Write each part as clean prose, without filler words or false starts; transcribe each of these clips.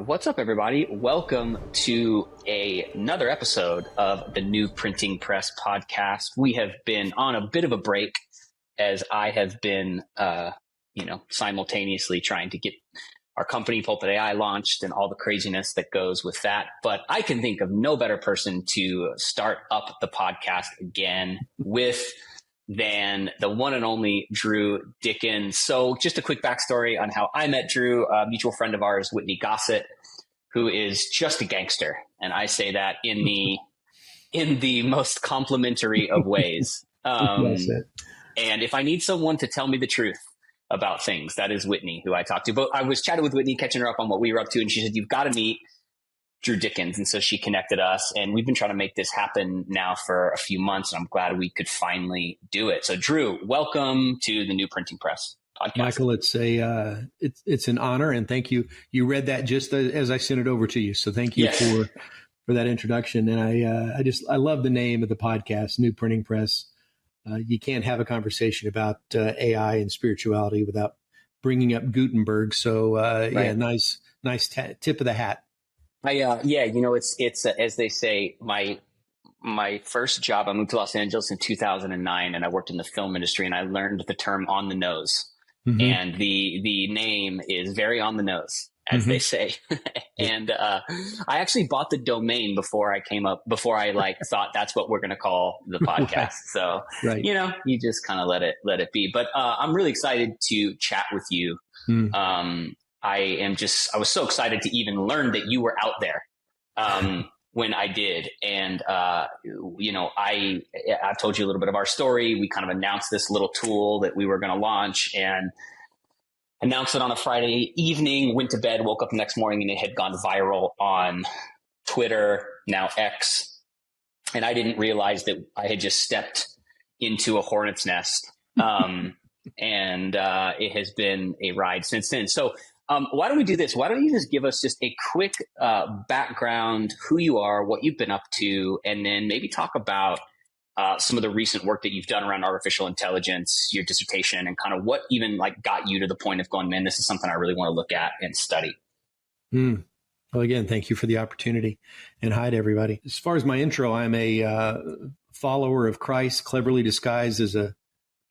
What's up, everybody? Welcome to another episode of the New Printing Press podcast. We have been on a bit of a break as I have been, simultaneously trying to get our company Pulpit AI launched and all the craziness that goes with that. But I can think of no better person to start up the podcast again with than the one and only Drew Dickens. So just a quick backstory on how I met Drew. A mutual friend of ours, Whitney Gossett, who is just a gangster. And I say that in the most complimentary of ways. And if I need someone to tell me the truth about things, that is Whitney, who I talked to. But I was chatting with Whitney, catching her up on what we were up to. And she said, you've got to meet Drew Dickens. And so she connected us, and we've been trying to make this happen now for a few months. And I'm glad we could finally do it. So Drew, welcome to the New Printing Press podcast. Michael, it's an honor, and thank you. You read that just as I sent it over to you. So thank you for that introduction. And I love the name of the podcast, New Printing Press. You can't have a conversation about AI and spirituality without bringing up Gutenberg. So right. Nice tip of the hat. It's as they say, my first job, I moved to Los Angeles in 2009, and I worked in the film industry, and I learned the term on the nose. Mm-hmm. And the name is very on the nose, as they say. And I actually bought the domain before I thought that's what we're going to call the podcast. So, right. You just kind of let it be. But I'm really excited to chat with you. I was so excited to even learn that you were out there when I did. And, I've told you a little bit of our story. We kind of announced this little tool that we were going to launch and announced it on a Friday evening, went to bed, woke up the next morning, and it had gone viral on Twitter, now X. And I didn't realize that I had just stepped into a hornet's nest. And it has been a ride since then. So, why don't we do this? Why don't you just give us just a quick background, who you are, what you've been up to, and then maybe talk about some of the recent work that you've done around artificial intelligence, your dissertation, and kind of what even got you to the point of going, man, this is something I really want to look at and study. Well, again, thank you for the opportunity, and hi to everybody. As far as my intro, I'm a follower of Christ, cleverly disguised as a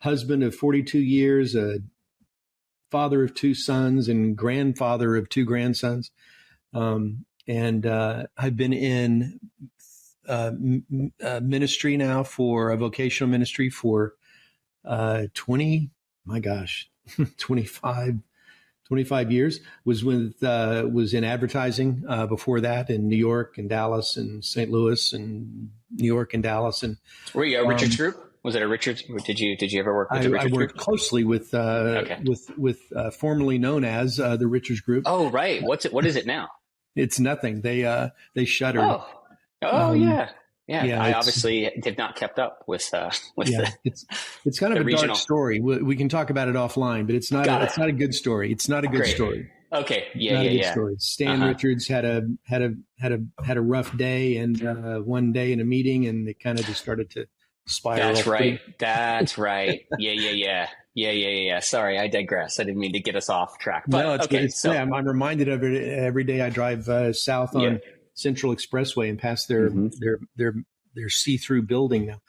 husband of 42 years, a father of 2 sons, and grandfather of 2 grandsons. And I've been in ministry now for a vocational ministry for 25 years. Was in advertising before that in New York and Dallas and St. Louis and New York and Dallas. And were you a Richards group? Was it a Richards? Did you ever work with the Richards group? I worked group? closely with formerly known as the Richards Group. Oh, right. What is it now? It's nothing. They shuttered. Yeah. I obviously have not kept up with it's kind of a regional dark story. We can talk about it offline, but it's not a good story. It's not a good story. Okay. Good story. Stan Richards had a rough day, and one day in a meeting, and it kind of just started to spiral. That's right. Yeah. Sorry, I digress. I didn't mean to get us off track. But no, it's good. I'm reminded of it every day I drive south on Central Expressway and past their see-through building now.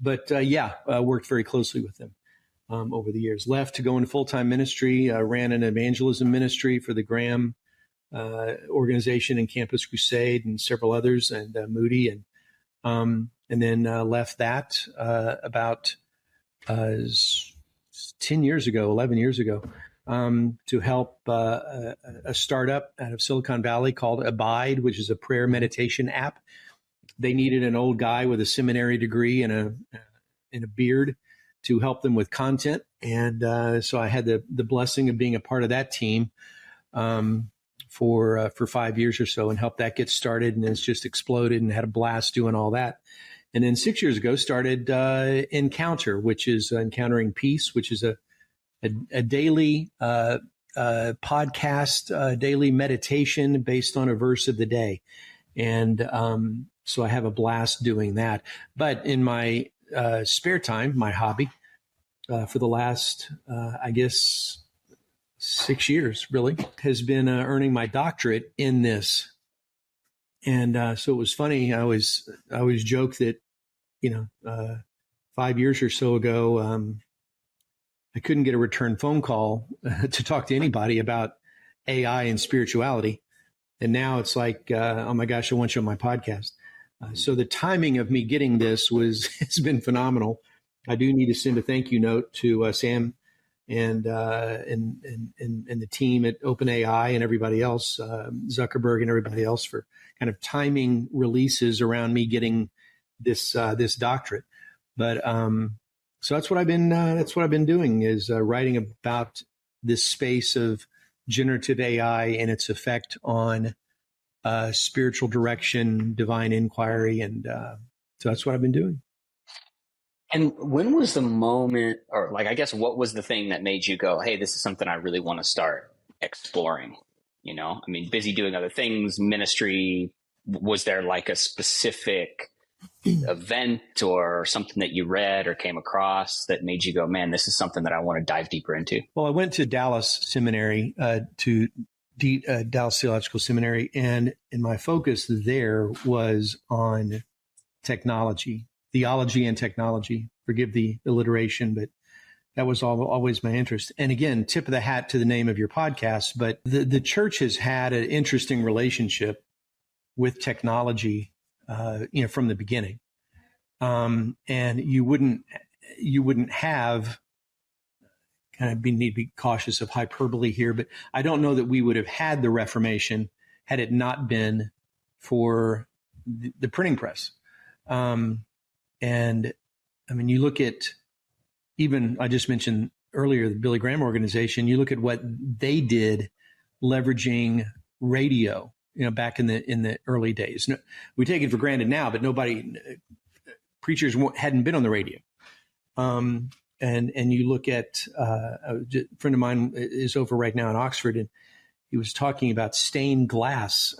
Worked very closely with them over the years. Left to go into full-time ministry. Ran an evangelism ministry for the Graham organization and Campus Crusade and several others, and Moody, and then left that about 11 years ago, to help a startup out of Silicon Valley called Abide, which is a prayer meditation app. They needed an old guy with a seminary degree and a beard to help them with content. And so I had the blessing of being a part of that team for 5 years or so, and helped that get started. And it's just exploded, and had a blast doing all that. And then 6 years ago started Encounter, which is Encountering Peace, which is a daily podcast, daily meditation based on a verse of the day. And so I have a blast doing that. But in my spare time, my hobby, for the last, 6 years, really, has been earning my doctorate in this. And so it was funny. I always joke that, 5 years or so ago, I couldn't get a return phone call to talk to anybody about AI and spirituality. And now it's like, oh my gosh, I want you on my podcast. So the timing of me getting this has been phenomenal. I do need to send a thank you note to Sam and the team at OpenAI and everybody else, Zuckerberg and everybody else, for kind of timing releases around me getting this doctorate. But so that's what I've been doing, is writing about this space of generative AI and its effect on spiritual direction, divine inquiry, and so that's what I've been doing. And when was the moment, or I guess, what was the thing that made you go, hey, this is something I really want to start exploring? Busy doing other things, ministry. Was there a specific event or something that you read or came across that made you go, man, this is something that I want to dive deeper into? Well, I went to Dallas Seminary, Dallas Theological Seminary, and my focus there was on technology. Theology and technology. Forgive the alliteration, but that was always my interest. And again, tip of the hat to the name of your podcast, but the church has had an interesting relationship with technology, from the beginning. And you wouldn't have, need to be cautious of hyperbole here, but I don't know that we would have had the Reformation had it not been for the printing press. And you look at, even I just mentioned earlier, the Billy Graham organization, you look at what they did leveraging radio, back in the early days. We take it for granted now, but preachers hadn't been on the radio. And you look at, a friend of mine is over right now in Oxford, and he was talking about stained glass.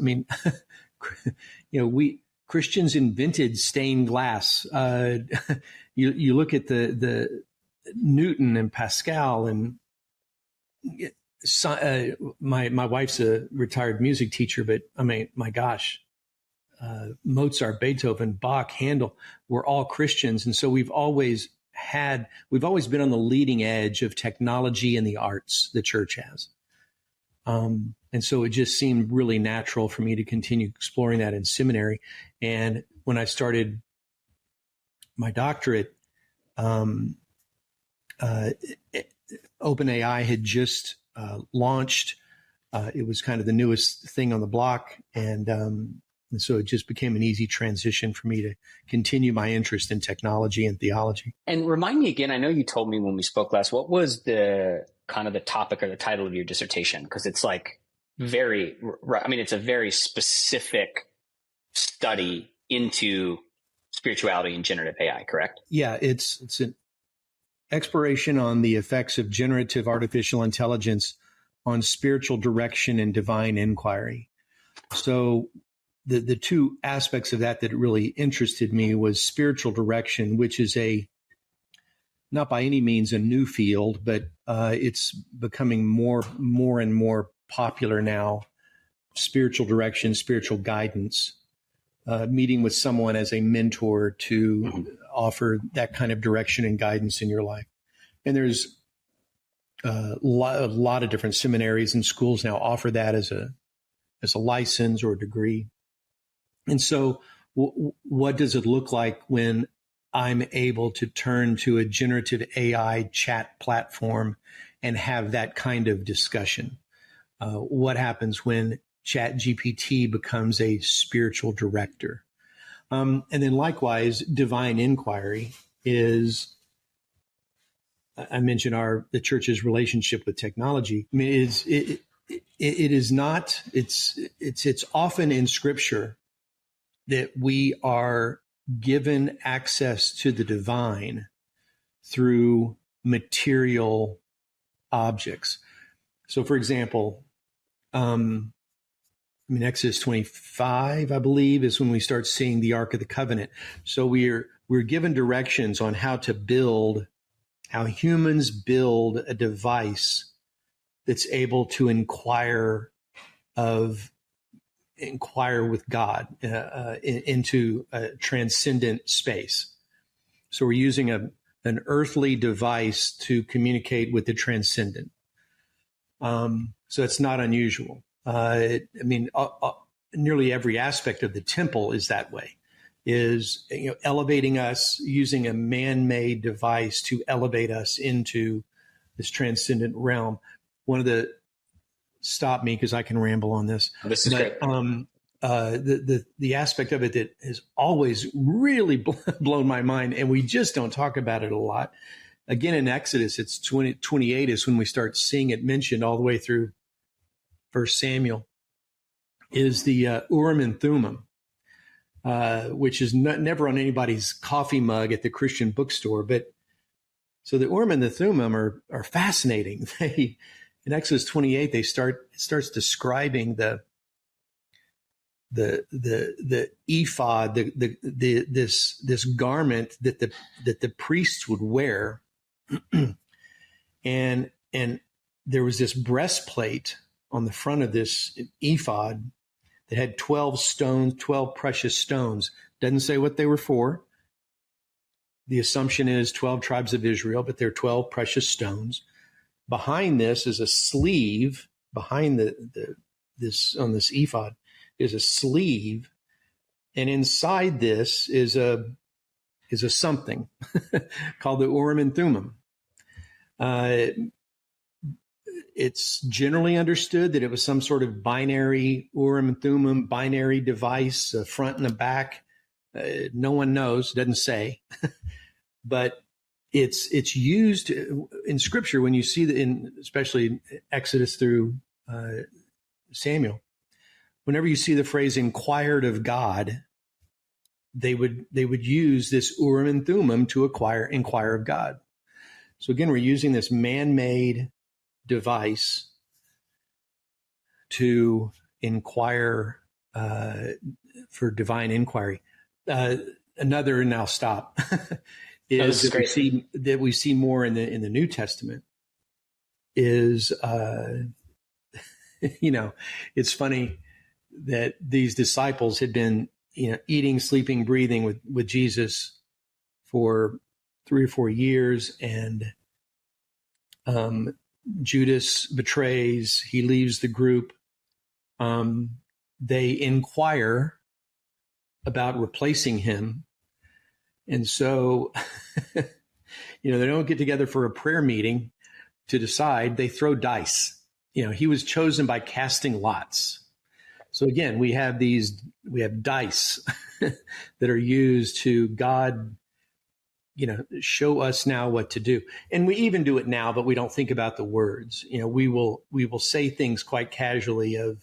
Christians invented stained glass. You look at the Newton and Pascal, and my wife's a retired music teacher, but my gosh, Mozart, Beethoven, Bach, Handel, we're all Christians, and so we've always been on the leading edge of technology and the arts. The church has. And so it just seemed really natural for me to continue exploring that in seminary. And when I started my doctorate, OpenAI had just launched. It was kind of the newest thing on the block. And so it just became an easy transition for me to continue my interest in technology and theology. And remind me again, I know you told me when we spoke last, what was the kind of the topic or the title of your dissertation? Because it's it's a very specific study into spirituality and generative AI, correct? Yeah, it's an exploration on the effects of generative artificial intelligence on spiritual direction and divine inquiry. So the two aspects of that really interested me was spiritual direction, which is not by any means a new field, but it's becoming more and more popular now. Spiritual direction, spiritual guidance, meeting with someone as a mentor to offer that kind of direction and guidance in your life. And there's a lot of different seminaries and schools now offer that as a license or a degree. And so what does it look like when I'm able to turn to a generative AI chat platform and have that kind of discussion? What happens when ChatGPT becomes a spiritual director? And then likewise, divine inquiry is, I mentioned the church's relationship with technology. It is not, it's often in Scripture that we are given access to the divine through material objects. So, for example, Exodus 25, I believe, is when we start seeing the Ark of the Covenant. So we're given directions on how humans build a device that's able to inquire with God into a transcendent space. So we're using an earthly device to communicate with the transcendent. So it's not unusual. Nearly every aspect of the temple is that way, is elevating us, using a man-made device to elevate us into this transcendent realm. Stop me because I can ramble on this. This is great. The aspect of it that has always really blown my mind, and we just don't talk about it a lot. Again, in Exodus, it's 28 is when we start seeing it mentioned all the way through 1 Samuel, is the Urim and Thummim, which is never on anybody's coffee mug at the Christian bookstore. But so the Urim and the Thummim are fascinating. In Exodus 28, it starts describing the ephod, this garment that the priests would wear, and there was this breastplate on the front of this ephod that had 12 stones, 12 precious stones. Doesn't say what they were for. The assumption is 12 tribes of Israel, but they're 12 precious stones. Behind this is a sleeve. Behind this on this ephod is a sleeve, and inside this is a something called the Urim and Thummim. It's generally understood that it was some sort of binary Urim and Thummim, binary device, a front and a back. No one knows, doesn't say, but it's used in Scripture when you see that, especially Exodus through Samuel. Whenever you see the phrase "inquired of God," they would use this Urim and Thummim to inquire of God. So again, we're using this man-made device to inquire for divine inquiry. Another, and I'll stop, is that we see more in the New Testament is, it's funny that these disciples had been, eating, sleeping, breathing with Jesus for 3 or 4 years, and Judas betrays. He leaves the group. They inquire about replacing him, and so they don't get together for a prayer meeting to decide. They throw dice. He was chosen by casting lots. So again, we have dice that are used to God, show us now what to do. And we even do it now, but we don't think about the words. We will say things quite casually of,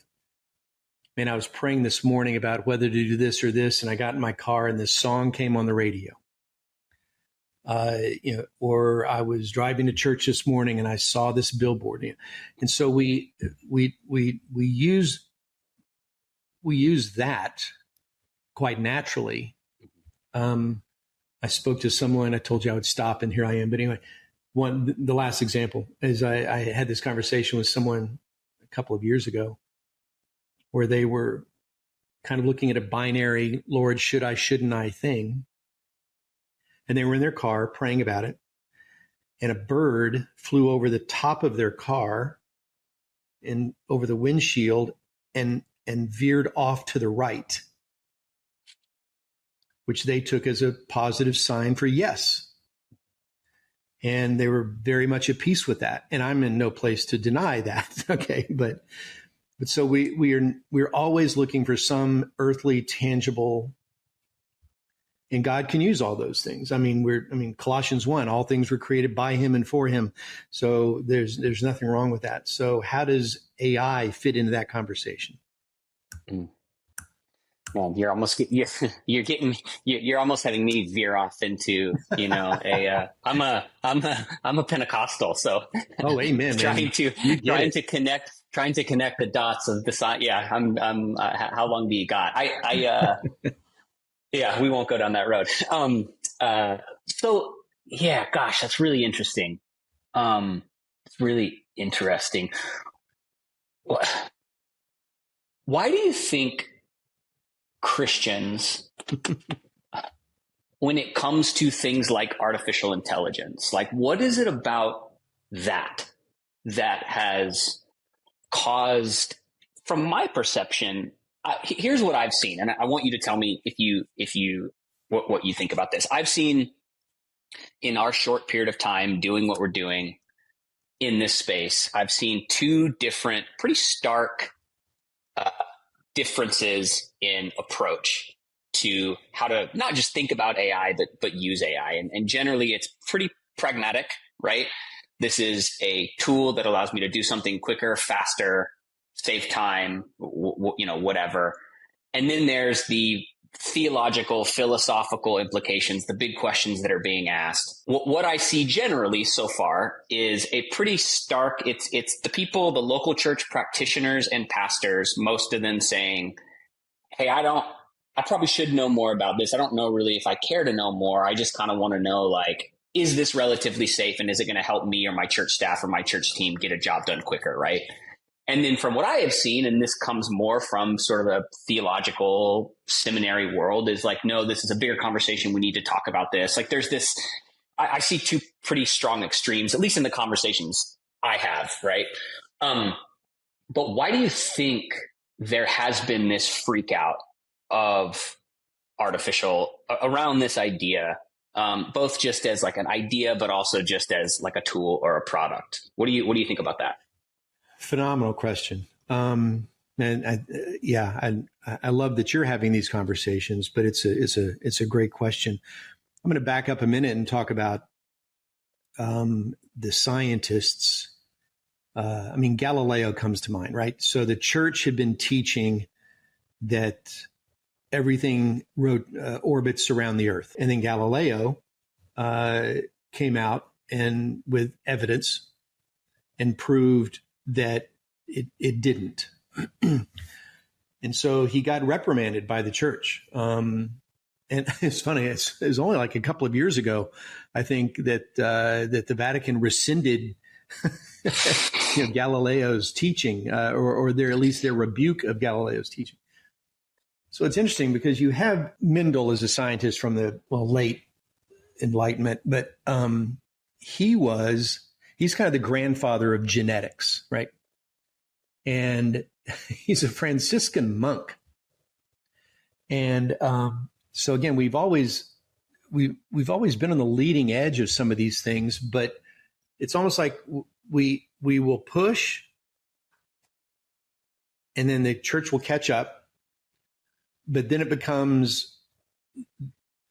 man, I was praying this morning about whether to do this or this, and I got in my car and this song came on the radio. Or I was driving to church this morning and I saw this billboard. And so we use that quite naturally. I spoke to someone, I told you I would stop, and here I am. But anyway, the last example is I had this conversation with someone a couple of years ago where they were kind of looking at a binary, Lord, should I, shouldn't I thing. And they were in their car praying about it. And a bird flew over the top of their car and over the windshield and veered off to the right, which they took as a positive sign for yes. And they were very much at peace with that. And I'm in no place to deny that. Okay. But so we're always looking for some earthly, tangible, and God can use all those things. Colossians 1, all things were created by him and for him. So there's nothing wrong with that. So how does AI fit into that conversation? Man, you're almost having me veer off into I'm a Pentecostal, so amen. trying to connect the dots of the side. Yeah, I'm how long do you got? Yeah, we won't go down that road. So yeah, gosh, that's really interesting. It's really interesting. Why do you think Christians, when it comes to things like artificial intelligence, like what is it about that has caused, from my perception, here's what I've seen, and I want you to tell me what you think about this. I've seen in our short period of time doing what we're doing in this space, I've seen two different, pretty stark differences in approach to how to not just think about AI, but use AI. And generally, it's pretty pragmatic, right? This is a tool that allows me to do something quicker, faster, save time, whatever. And then there's the theological, philosophical implications, the big questions that are being asked. What I see generally so far is a pretty stark, it's the people, the local church practitioners and pastors, most of them saying, hey, I probably should know more about this. I don't know really if I care to know more. I just kind of want to know, like, is this relatively safe, and is it going to help me or my church staff or my church team get a job done quicker, right? And then from what I have seen, and this comes more from sort of a theological seminary world, is like, no, this is a bigger conversation. We need to talk about this. Like there's this, I see two pretty strong extremes, at least in the conversations I have, right? But why do you think there has been this freak out of artificial around this idea, both just as like an idea, but also just as like a tool or a product? What do you think about that? Phenomenal question. And I love that you're having these conversations, but it's a great question. I'm going to back up a minute and talk about the scientists. Galileo comes to mind, right? So the church had been teaching that everything orbits around the earth. And then Galileo came out and with evidence and proved that it didn't. And so he got reprimanded by the church. And it's funny, it was only like a couple of years ago, I think, that the Vatican rescinded Galileo's teaching, or at least their rebuke of Galileo's teaching. So it's interesting because you have Mendel as a scientist from the late Enlightenment, but he's kind of the grandfather of genetics, right? And he's a Franciscan monk. And so again, we've always been on the leading edge of some of these things, but it's almost like we will push, and then the church will catch up, but then it becomes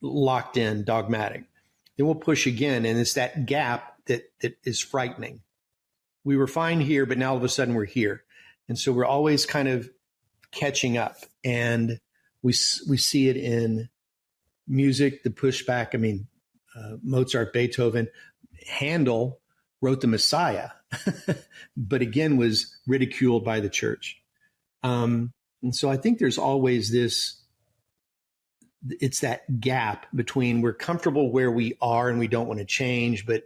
locked in, dogmatic. Then we'll push again, and it's that gap that is frightening. We were fine here, but now all of a sudden we're here. And so we're always kind of catching up, and we see it in music, the pushback. Mozart, Beethoven, Handel wrote the Messiah, but again was ridiculed by the church. And so I think there's always it's that gap between we're comfortable where we are and we don't want to change, but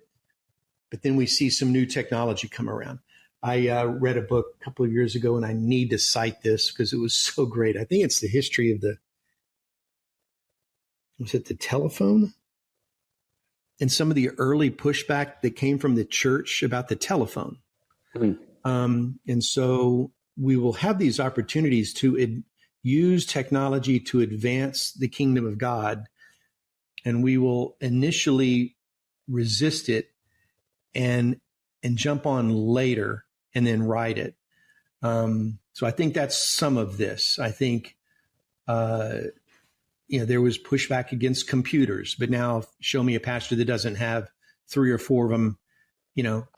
then we see some new technology come around. I read a book a couple of years ago, and I need to cite this because it was so great. I think it's the history of the telephone? And some of the early pushback that came from the church about the telephone. Mm-hmm. And so we will have these opportunities to use technology to advance the kingdom of God, and we will initially resist it and jump on later and then ride it. So I think that's some of this. I think, there was pushback against computers, but now show me a pastor that doesn't have 3 or 4 of them,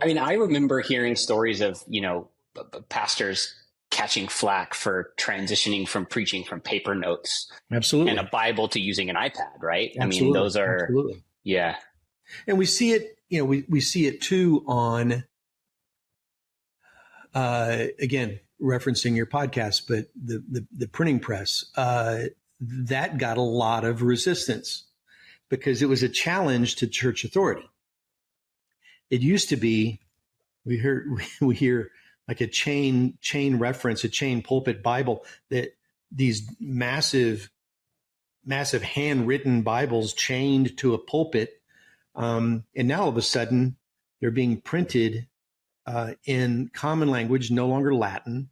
I remember hearing stories of, pastors catching flack for transitioning from preaching from paper notes. Absolutely. And a Bible to using an iPad, right? Absolutely. Those are, absolutely. Yeah. And we see it, we see it too on, again, referencing your podcast, but the printing press, that got a lot of resistance because it was a challenge to church authority. It used to be we hear like a chain reference, a chain pulpit Bible, that these massive handwritten Bibles chained to a pulpit. And now all of a sudden they're being printed in common language, no longer Latin.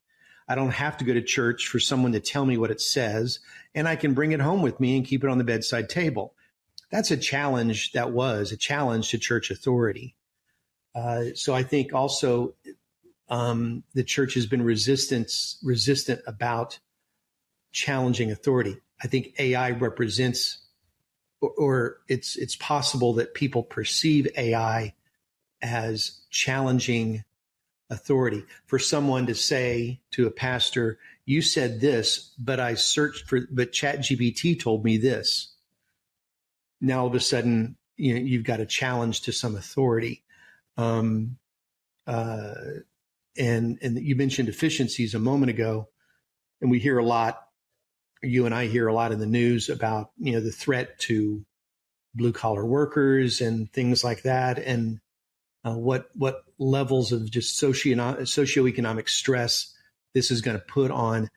I don't have to go to church for someone to tell me what it says, and I can bring it home with me and keep it on the bedside table. That's a challenge. That was a challenge to church authority. So I think also the church has been resistant about challenging authority. I think AI represents, or it's possible that people perceive AI as challenging authority. For someone to say to a pastor, "You said this, but ChatGPT told me this." Now all of a sudden, you've got a challenge to some authority. And you mentioned efficiencies a moment ago, and we hear a lot. You and I hear a lot in the news about the threat to blue collar workers and things like that, and what levels of just socioeconomic stress this is going to put on.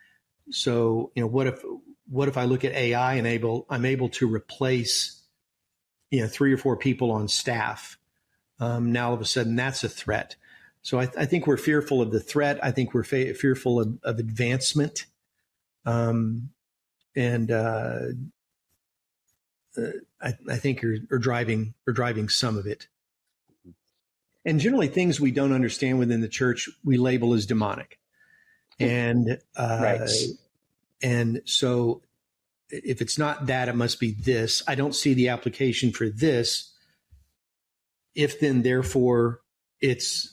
So what if I look at AI and I'm able to replace 3 or 4 people on staff? Now all of a sudden that's a threat. So I think we're fearful of the threat. I think we're fearful of advancement. And I think are driving some of it. And generally things we don't understand within the church, we label as demonic. And, right. And so if it's not that, it must be this. I don't see the application for this. If then, therefore, it's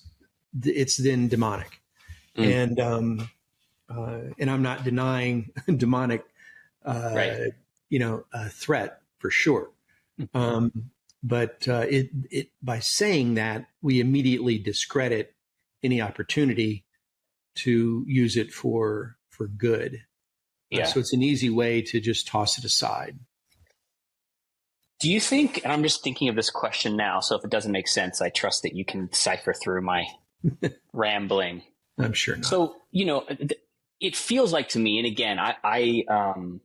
then demonic. And I'm not denying demonic, threat for sure. But by saying that, we immediately discredit any opportunity to use it for good. Yeah. So it's an easy way to just toss it aside. Do you think, and I'm just thinking of this question now, so if it doesn't make sense, I trust that you can cipher through my rambling. I'm sure not. So, it feels like to me, and again, I'm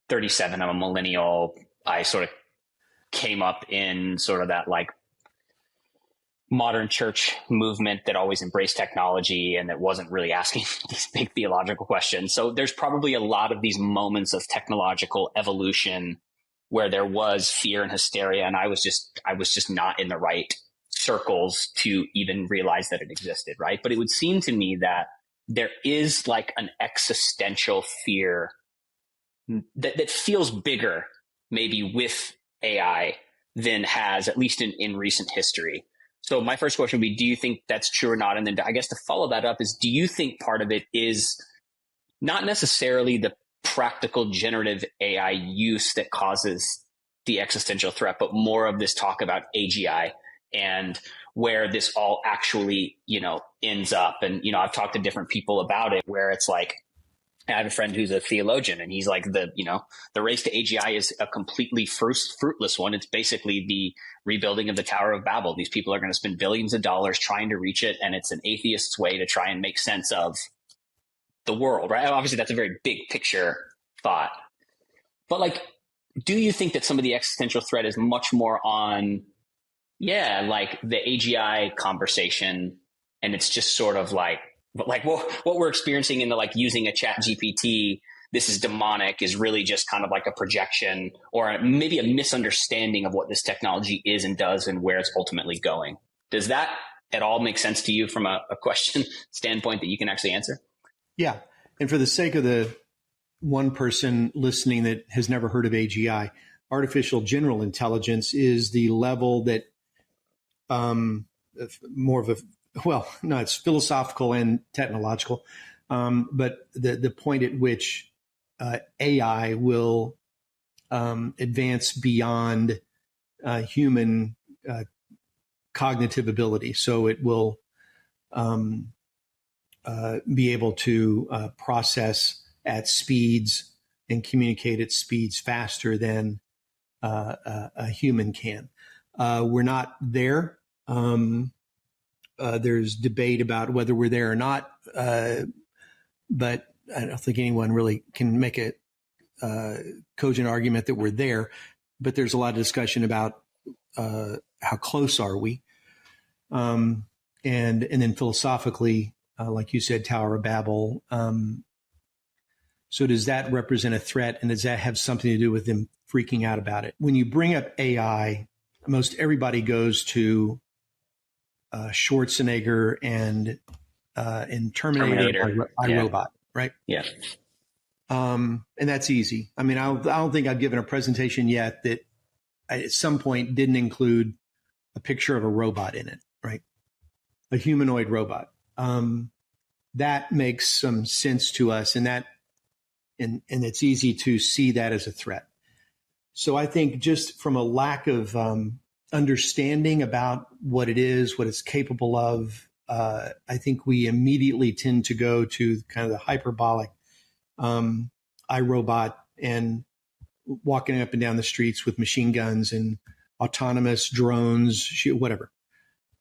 37, I'm a millennial. I sort of came up in sort of that like modern church movement that always embraced technology and that wasn't really asking these big theological questions. So there's probably a lot of these moments of technological evolution where there was fear and hysteria, and I was just not in the right circles to even realize that it existed, right? But it would seem to me that there is like an existential fear that feels bigger maybe with AI than has, at least in recent history. So my first question would be, do you think that's true or not? And then I guess to follow that up is, do you think part of it is not necessarily the practical generative AI use that causes the existential threat, but more of this talk about AGI and where this all actually, ends up? And, I've talked to different people about it where it's like, I have a friend who's a theologian, and he's like, the race to AGI is a completely fruitless one. It's basically the rebuilding of the Tower of Babel. These people are going to spend billions of dollars trying to reach it, and it's an atheist's way to try and make sense of the world, right? Obviously, that's a very big picture thought. But like, do you think that some of the existential threat is much more on, like the AGI conversation, and it's just sort of like, but like what we're experiencing in the like using a chat GPT, this is demonic, is really just kind of like a projection or maybe a misunderstanding of what this technology is and does and where it's ultimately going. Does that at all make sense to you from a question standpoint that you can actually answer? Yeah. And for the sake of the one person listening that has never heard of AGI, artificial general intelligence is the level that more of a, it's philosophical and technological, but the point at which AI will advance beyond human cognitive ability. So it will be able to process at speeds and communicate at speeds faster than a human can. We're not there. There's debate about whether we're there or not, but I don't think anyone really can make a cogent argument that we're there. But there's a lot of discussion about how close are we, and then philosophically, like you said, Tower of Babel. So does that represent a threat, and does that have something to do with them freaking out about it? When you bring up AI, most everybody goes to Schwarzenegger and Terminator. iRobot, right? Yeah. And that's easy. I mean, I don't think I've given a presentation yet that at some point didn't include a picture of a robot in it, right? A humanoid robot. That makes some sense to us, and it's easy to see that as a threat. So I think just from a lack of understanding about what it is, what it's capable of, I think we immediately tend to go to kind of the hyperbolic iRobot and walking up and down the streets with machine guns and autonomous drones, whatever.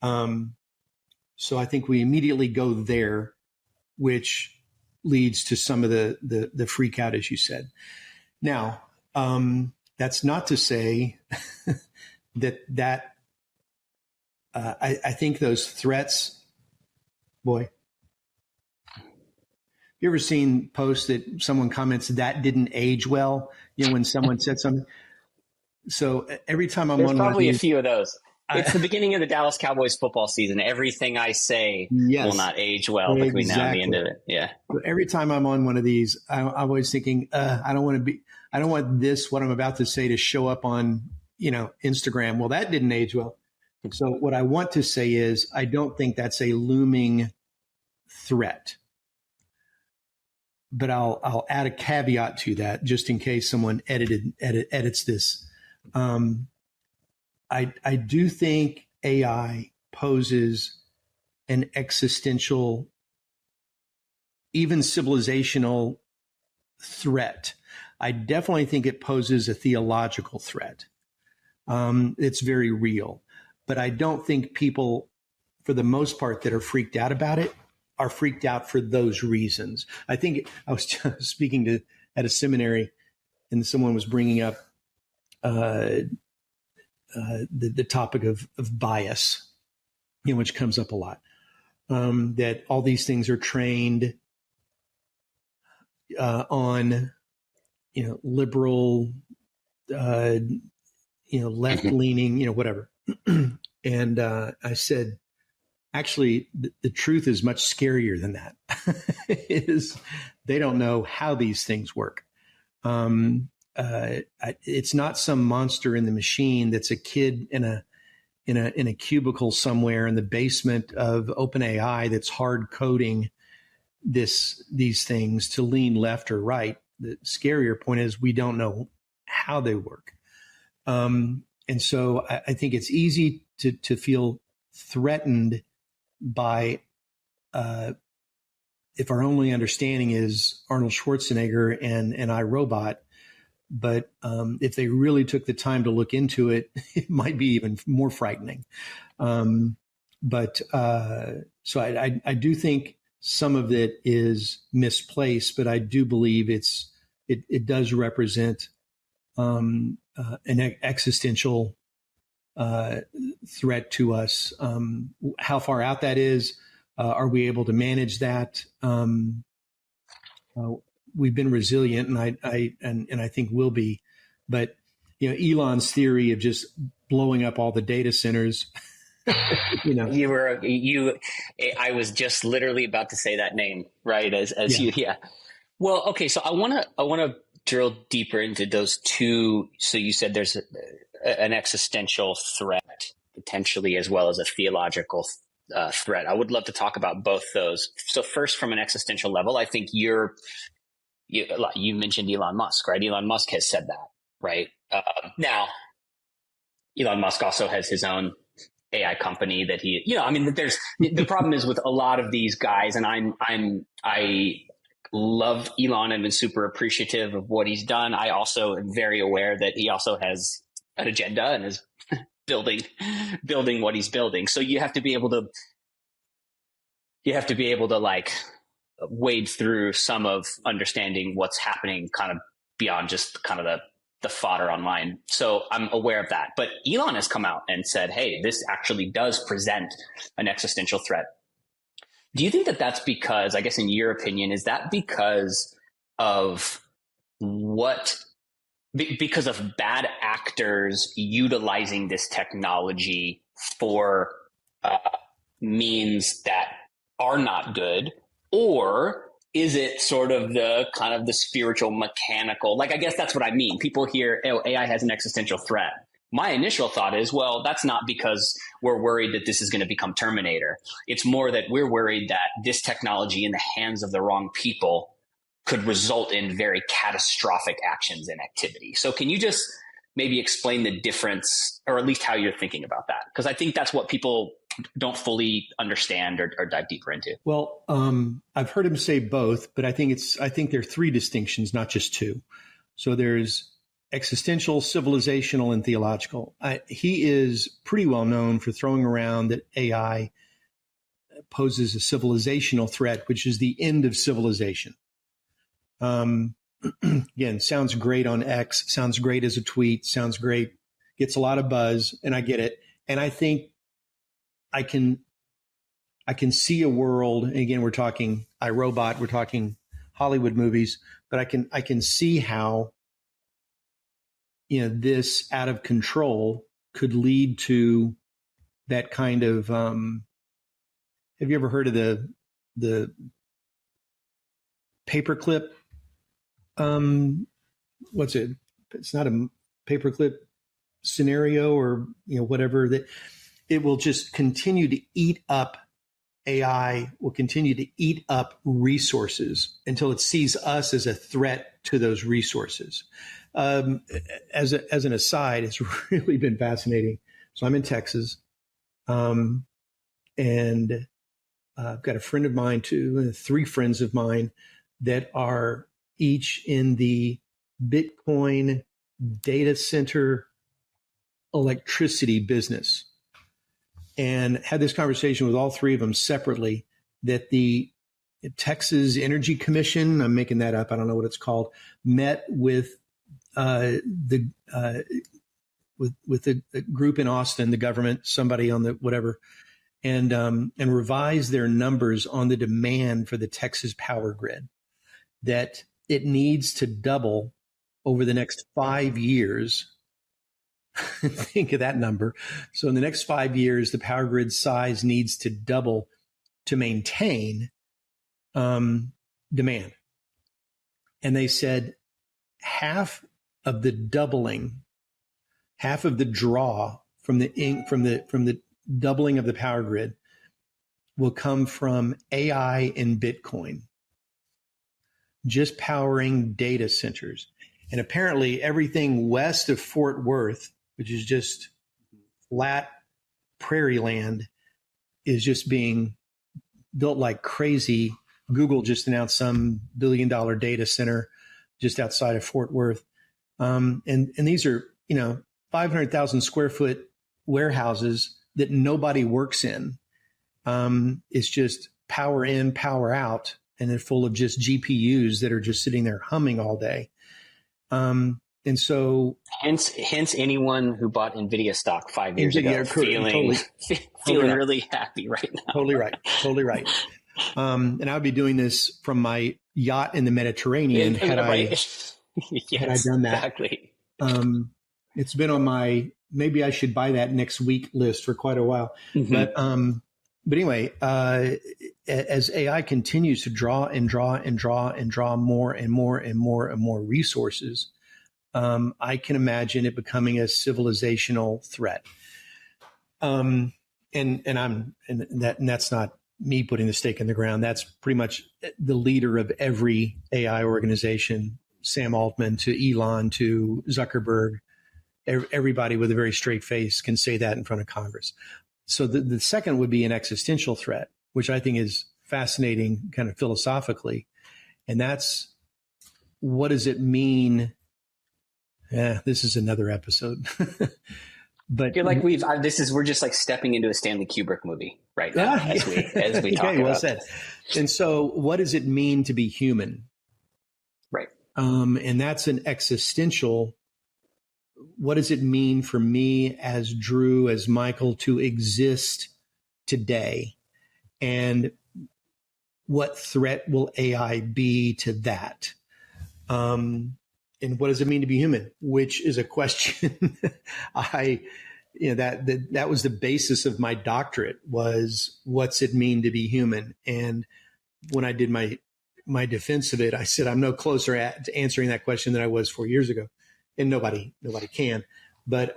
So I think we immediately go there, which leads to some of the freak out, as you said. Now, that's not to say that I think those threats, boy. You ever seen posts that someone comments that didn't age well? You know, when someone said something. So every time There's probably a few of those. It's the beginning of the Dallas Cowboys football season. Everything I say will not age well between now and the end of it. Yeah. Every time I'm on one of these, I'm always thinking, I don't want what I'm about to say to show up on, Instagram. Well, that didn't age well. So what I want to say is, I don't think that's a looming threat. But I'll add a caveat to that just in case someone edits this. I do think AI poses an existential, even civilizational threat. I definitely think it poses a theological threat. It's very real. But I don't think people, for the most part, that are freaked out about it are freaked out for those reasons. I think I was speaking at a seminary, and someone was bringing up the topic of bias, which comes up a lot. That all these things are trained on, liberal, left leaning, whatever. And I said, actually, the truth is much scarier than that. They don't know how these things work. It's not some monster in the machine that's a kid in a cubicle somewhere in the basement of OpenAI that's hard coding these things to lean left or right. The scarier point is we don't know how they work. And so I think it's easy to feel threatened by if our only understanding is Arnold Schwarzenegger and iRobot. But if they really took the time to look into it, it might be even more frightening. So I do think some of it is misplaced, but I do believe it does represent an existential threat to us. How far out that is, are we able to manage that? We've been resilient, and I think we'll be. But Elon's theory of just blowing up all the data centers. I was just literally about to say that name, right? Yeah. Well, okay. So I want to drill deeper into those two. So you said there's an existential threat potentially, as well as a theological threat. I would love to talk about both those. So first, from an existential level, I think you mentioned Elon Musk, right? Elon Musk has said that, right? Now, Elon Musk also has his own AI company that there's the problem is with a lot of these guys, and I love Elon and been super appreciative of what he's done. I also am very aware that he also has an agenda and is building what he's building. So you have to be able to like wade through some of understanding what's happening kind of beyond just kind of the fodder online. So I'm aware of that. But Elon has come out and said, hey, this actually does present an existential threat. Do you think that that's because, I guess in your opinion, is that because of because of bad actors utilizing this technology for means that are not good? Or is it sort of the kind of the spiritual mechanical? Like, I guess that's what I mean. People hear, oh, AI has an existential threat. My initial thought is, well, that's not because we're worried that this is going to become Terminator. It's more that we're worried that this technology in the hands of the wrong people could result in very catastrophic actions and activity. So can you just maybe explain the difference, or at least how you're thinking about that? Because I think that's what people don't fully understand or dive deeper into. Well, I've heard him say both, but I think there are three distinctions, not just two. So there's existential, civilizational, and theological. He is pretty well known for throwing around that AI poses a civilizational threat, which is the end of civilization. Again, sounds great on X, sounds great as a tweet, sounds great, gets a lot of buzz, and I get it. And I think I can see a world, and again, we're talking iRobot, we're talking Hollywood movies, but I can see how, this out of control could lead to that kind of, have you ever heard of the paperclip? What's it? It's not a paperclip scenario or, whatever, that it will just continue to eat up. AI will continue to eat up resources until it sees us as a threat to those resources. As an aside, it's really been fascinating. So I'm in Texas, and I've got a friend of mine too, 3 friends of mine that are each in the Bitcoin data center electricity business. And had this conversation with all 3 of them separately, that the Texas Energy Commission, I'm making that up, I don't know what it's called, met with the group in Austin, the government, somebody on the whatever, and revised their numbers on the demand for the Texas power grid, that it needs to double over the next 5 years. Think of that number. So in the next 5 years, the power grid size needs to double to maintain demand. And they said half of the draw from the doubling of the power grid will come from AI and Bitcoin, just powering data centers. And apparently everything west of Fort Worth, which is just flat prairie land, is just being built like crazy. Google just announced some $1 billion data center just outside of Fort Worth. And these are, 500,000 square foot warehouses that nobody works in. It's just power in, power out, and they're full of just GPUs that are just sitting there humming all day. And so hence anyone who bought NVIDIA stock 5 years ago feeling really happy right now. Totally right. And I would be doing this from my yacht in the Mediterranean had I done that. Exactly. It's been on my, maybe I should buy that next week list for quite a while. Mm-hmm. But anyway, as AI continues to draw more and more resources, I can imagine it becoming a civilizational threat. And that's not me putting the stake in the ground. That's pretty much the leader of every AI organization, Sam Altman to Elon to Zuckerberg. Everybody with a very straight face can say that in front of Congress. So the second would be an existential threat, which I think is fascinating kind of philosophically. And that's, what does it mean? This is another episode. But you're like, we're just like stepping into a Stanley Kubrick movie right now as we talk well about said. And so what does it mean to be human? Right. And that's an existential. What does it mean for me as Drew, as Michael, to exist today? And what threat will AI be to that? And what does it mean to be human? Which is a question that was the basis of my doctorate, was what's it mean to be human? And when I did my defense of it, I said, I'm no closer to answering that question than I was 4 years ago. And nobody can. But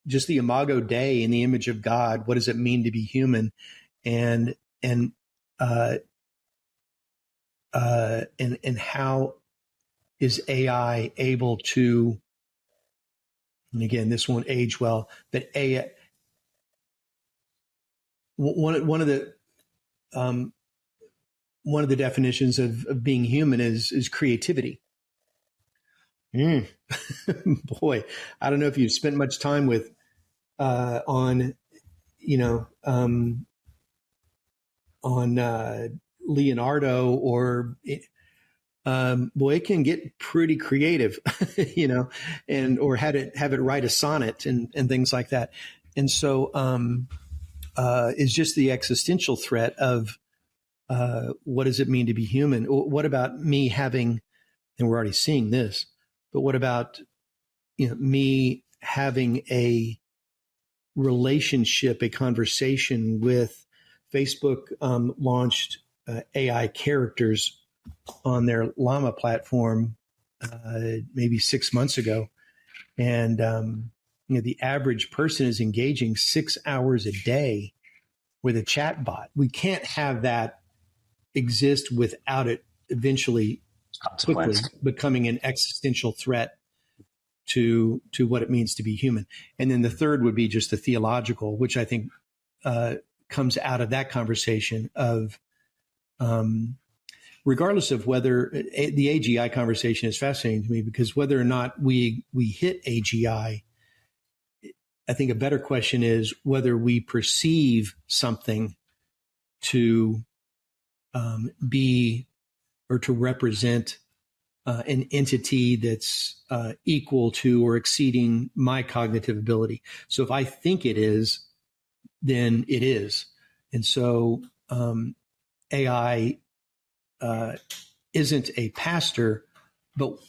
just the Imago Dei, in the image of God, what does it mean to be human? And how is AI able to, and again, this won't age well, but AI, one of the definitions of being human is creativity. Boy, I don't know if you've spent much time with on Leonardo, or boy, it can get pretty creative, or have it write a sonnet and things like that. And so is just the existential threat of what does it mean to be human? What about me having, and we're already seeing this, but what about me having a relationship, a conversation with Facebook? Launched AI characters on their Llama platform maybe 6 months ago, and the average person is engaging 6 hours a day with a chat bot. We can't have that exist without it eventually quickly becoming an existential threat to what it means to be human. And then the third would be just the theological, which I think comes out of that conversation of, regardless of whether the AGI conversation is fascinating to me, because whether or not we hit AGI, I think a better question is whether we perceive something to be or to represent an entity that's equal to or exceeding my cognitive ability. So if I think it is, then it is. And so AI isn't a pastor, but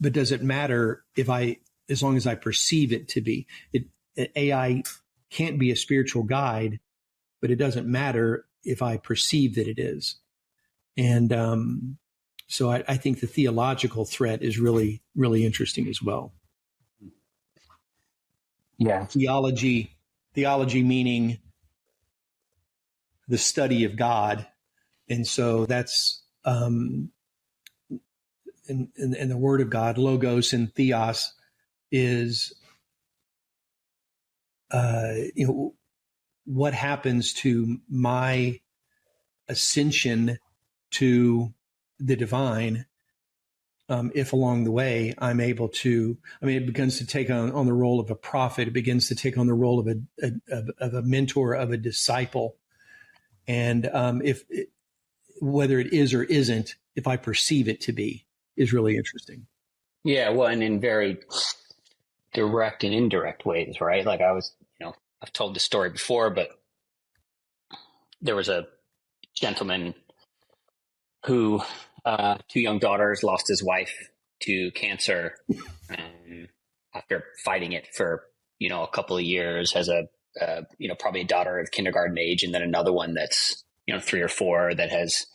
does it matter as long as I perceive it to be? AI can't be a spiritual guide, but it doesn't matter if I perceive that it is. And so I think the theological threat is really, really interesting as well. Yeah. Theology meaning the study of God. And so that's in the word of God, logos and theos is what happens to my ascension to the divine, if along the way I'm able to, it begins to take on the role of a prophet. It begins to take on the role of a mentor, of a disciple. And whether it is or isn't, if I perceive it to be, is really interesting. Yeah, well, and in very direct and indirect ways, right? Like I've told this story before, but there was a gentleman who, 2 young daughters, lost his wife to cancer after fighting it for, a couple of years, has probably a daughter of kindergarten age, and then another one that's, 3 or 4 that has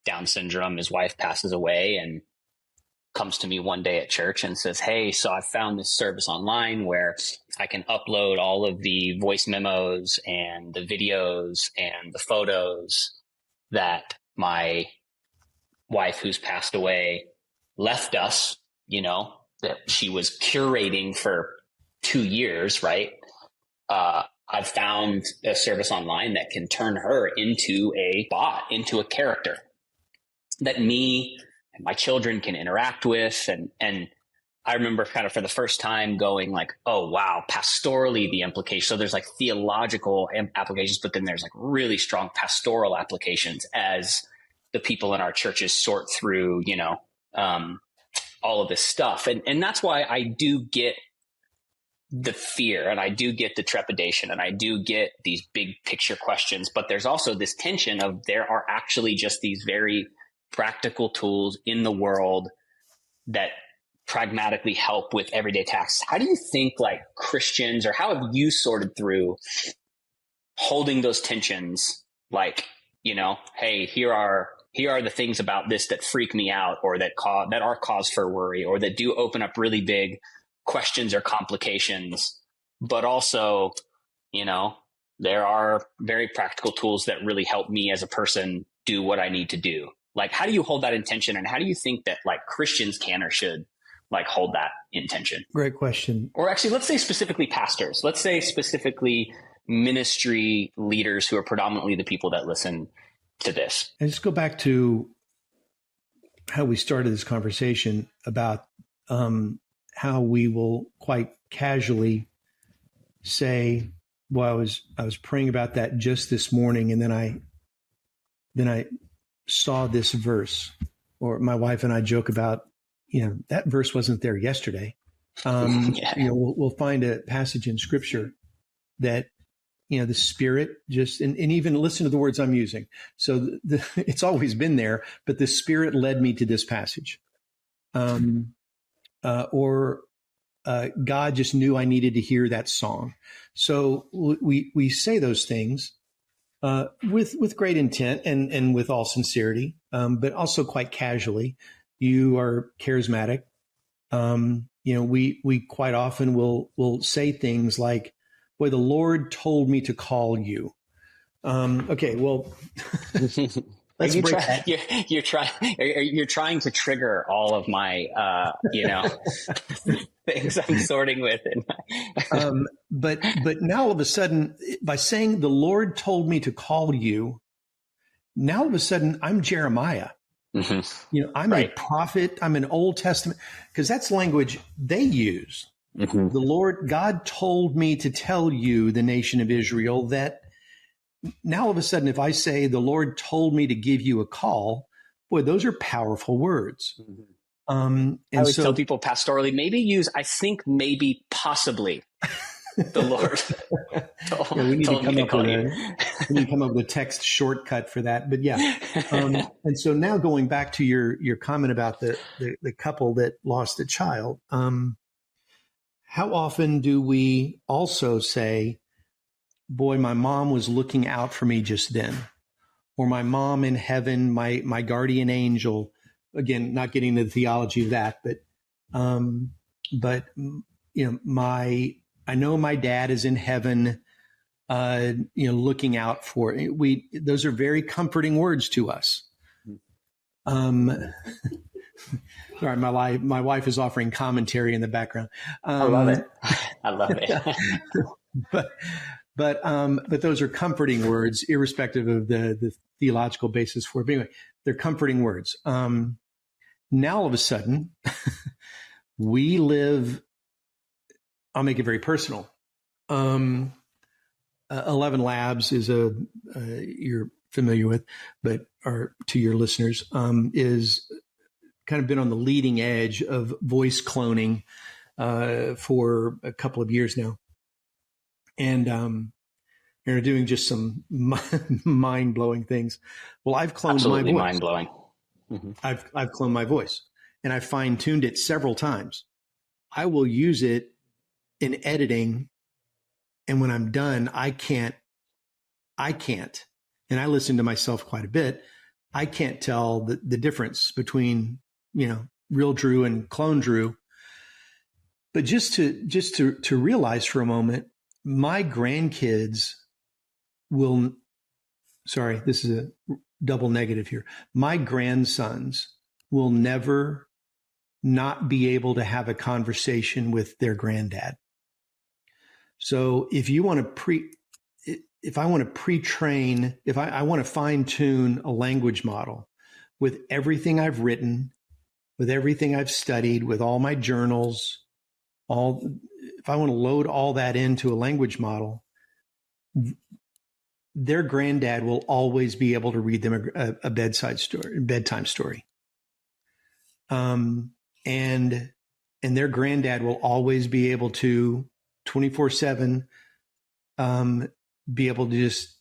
Down syndrome. His wife passes away and comes to me one day at church and says, "Hey, so I found this service online where I can upload all of the voice memos and the videos and the photos that my wife, who's passed away, left us, that she was curating for 2 years, right? I've found a service online that can turn her into a bot, into a character that me and my children can interact with." And I remember kind of for the first time going like, oh, wow, pastorally the implication. So there's like theological applications, but then there's like really strong pastoral applications as the people in our churches sort through, all of this stuff. And that's why I do get the fear and I do get the trepidation and I do get these big picture questions, but there's also this tension of there are actually just these very practical tools in the world that pragmatically help with everyday tasks. How do you think like Christians, or how have you sorted through holding those tensions? Like, hey, here are the things about this that freak me out, or that are cause for worry, or that do open up really big questions or complications. But also, there are very practical tools that really help me as a person do what I need to do. Like, how do you hold that intention, and how do you think that like Christians can or should like hold that intention? Great question. Or actually, let's say specifically pastors. Let's say specifically ministry leaders who are predominantly the people that listen to this. And just go back to how we started this conversation about how we will quite casually say, well, I was praying about that just this morning, and then I saw this verse, or my wife and I joke about, that verse wasn't there yesterday. We'll find a passage in Scripture that, the Spirit just, and even listen to the words I'm using. So it's always been there, but the Spirit led me to this passage. Or God just knew I needed to hear that song. So we say those things with great intent and with all sincerity, but also quite casually. You are charismatic. We quite often will say things like, boy, the Lord told me to call you. Okay, well, let's break that. You're trying to trigger all of my, things I'm sorting with. But now all of a sudden, by saying the Lord told me to call you, now all of a sudden I'm Jeremiah. Mm-hmm. I'm right. A prophet. I'm an Old Testament, because that's language they use. Mm-hmm. The Lord, God told me to tell you, the nation of Israel, that now all of a sudden, if I say the Lord told me to give you a call, boy, those are powerful words. Mm-hmm. I always tell people pastorally, maybe possibly the Lord we need to come up with a text shortcut for that. But yeah. And so now going back to your comment about the couple that lost a child, how often do we also say, boy, my mom was looking out for me just then, or my mom in heaven, my guardian angel, again, not getting into the theology of that, but I know my dad is in heaven, looking out for those are very comforting words to us. Sorry, my wife is offering commentary in the background. I love it. But those are comforting words, irrespective of the theological basis for it. But anyway, they're comforting words. Now all of a sudden, we live. I'll make it very personal. 11 Labs is you're familiar with, but to your listeners, is kind of been on the leading edge of voice cloning for a couple of years now. And they're doing just some mind-blowing things. Well, I've cloned Absolutely my voice. Mind-blowing. Mm-hmm. I've cloned my voice, and I've fine-tuned it several times. I will use it in editing, and when I'm done, I can't, and I listen to myself quite a bit. I can't tell the difference between, real Drew and clone Drew. But just to realize for a moment, my grandkids this is a double negative here. My grandsons will never not be able to have a conversation with their granddad. So if I want to pre-train, I want to fine tune a language model with everything I've written with everything I've studied, with all my journals, if I want to load all that into a language model, their granddad will always be able to read them a bedtime story. And their granddad will always be able to 24/7 be able to just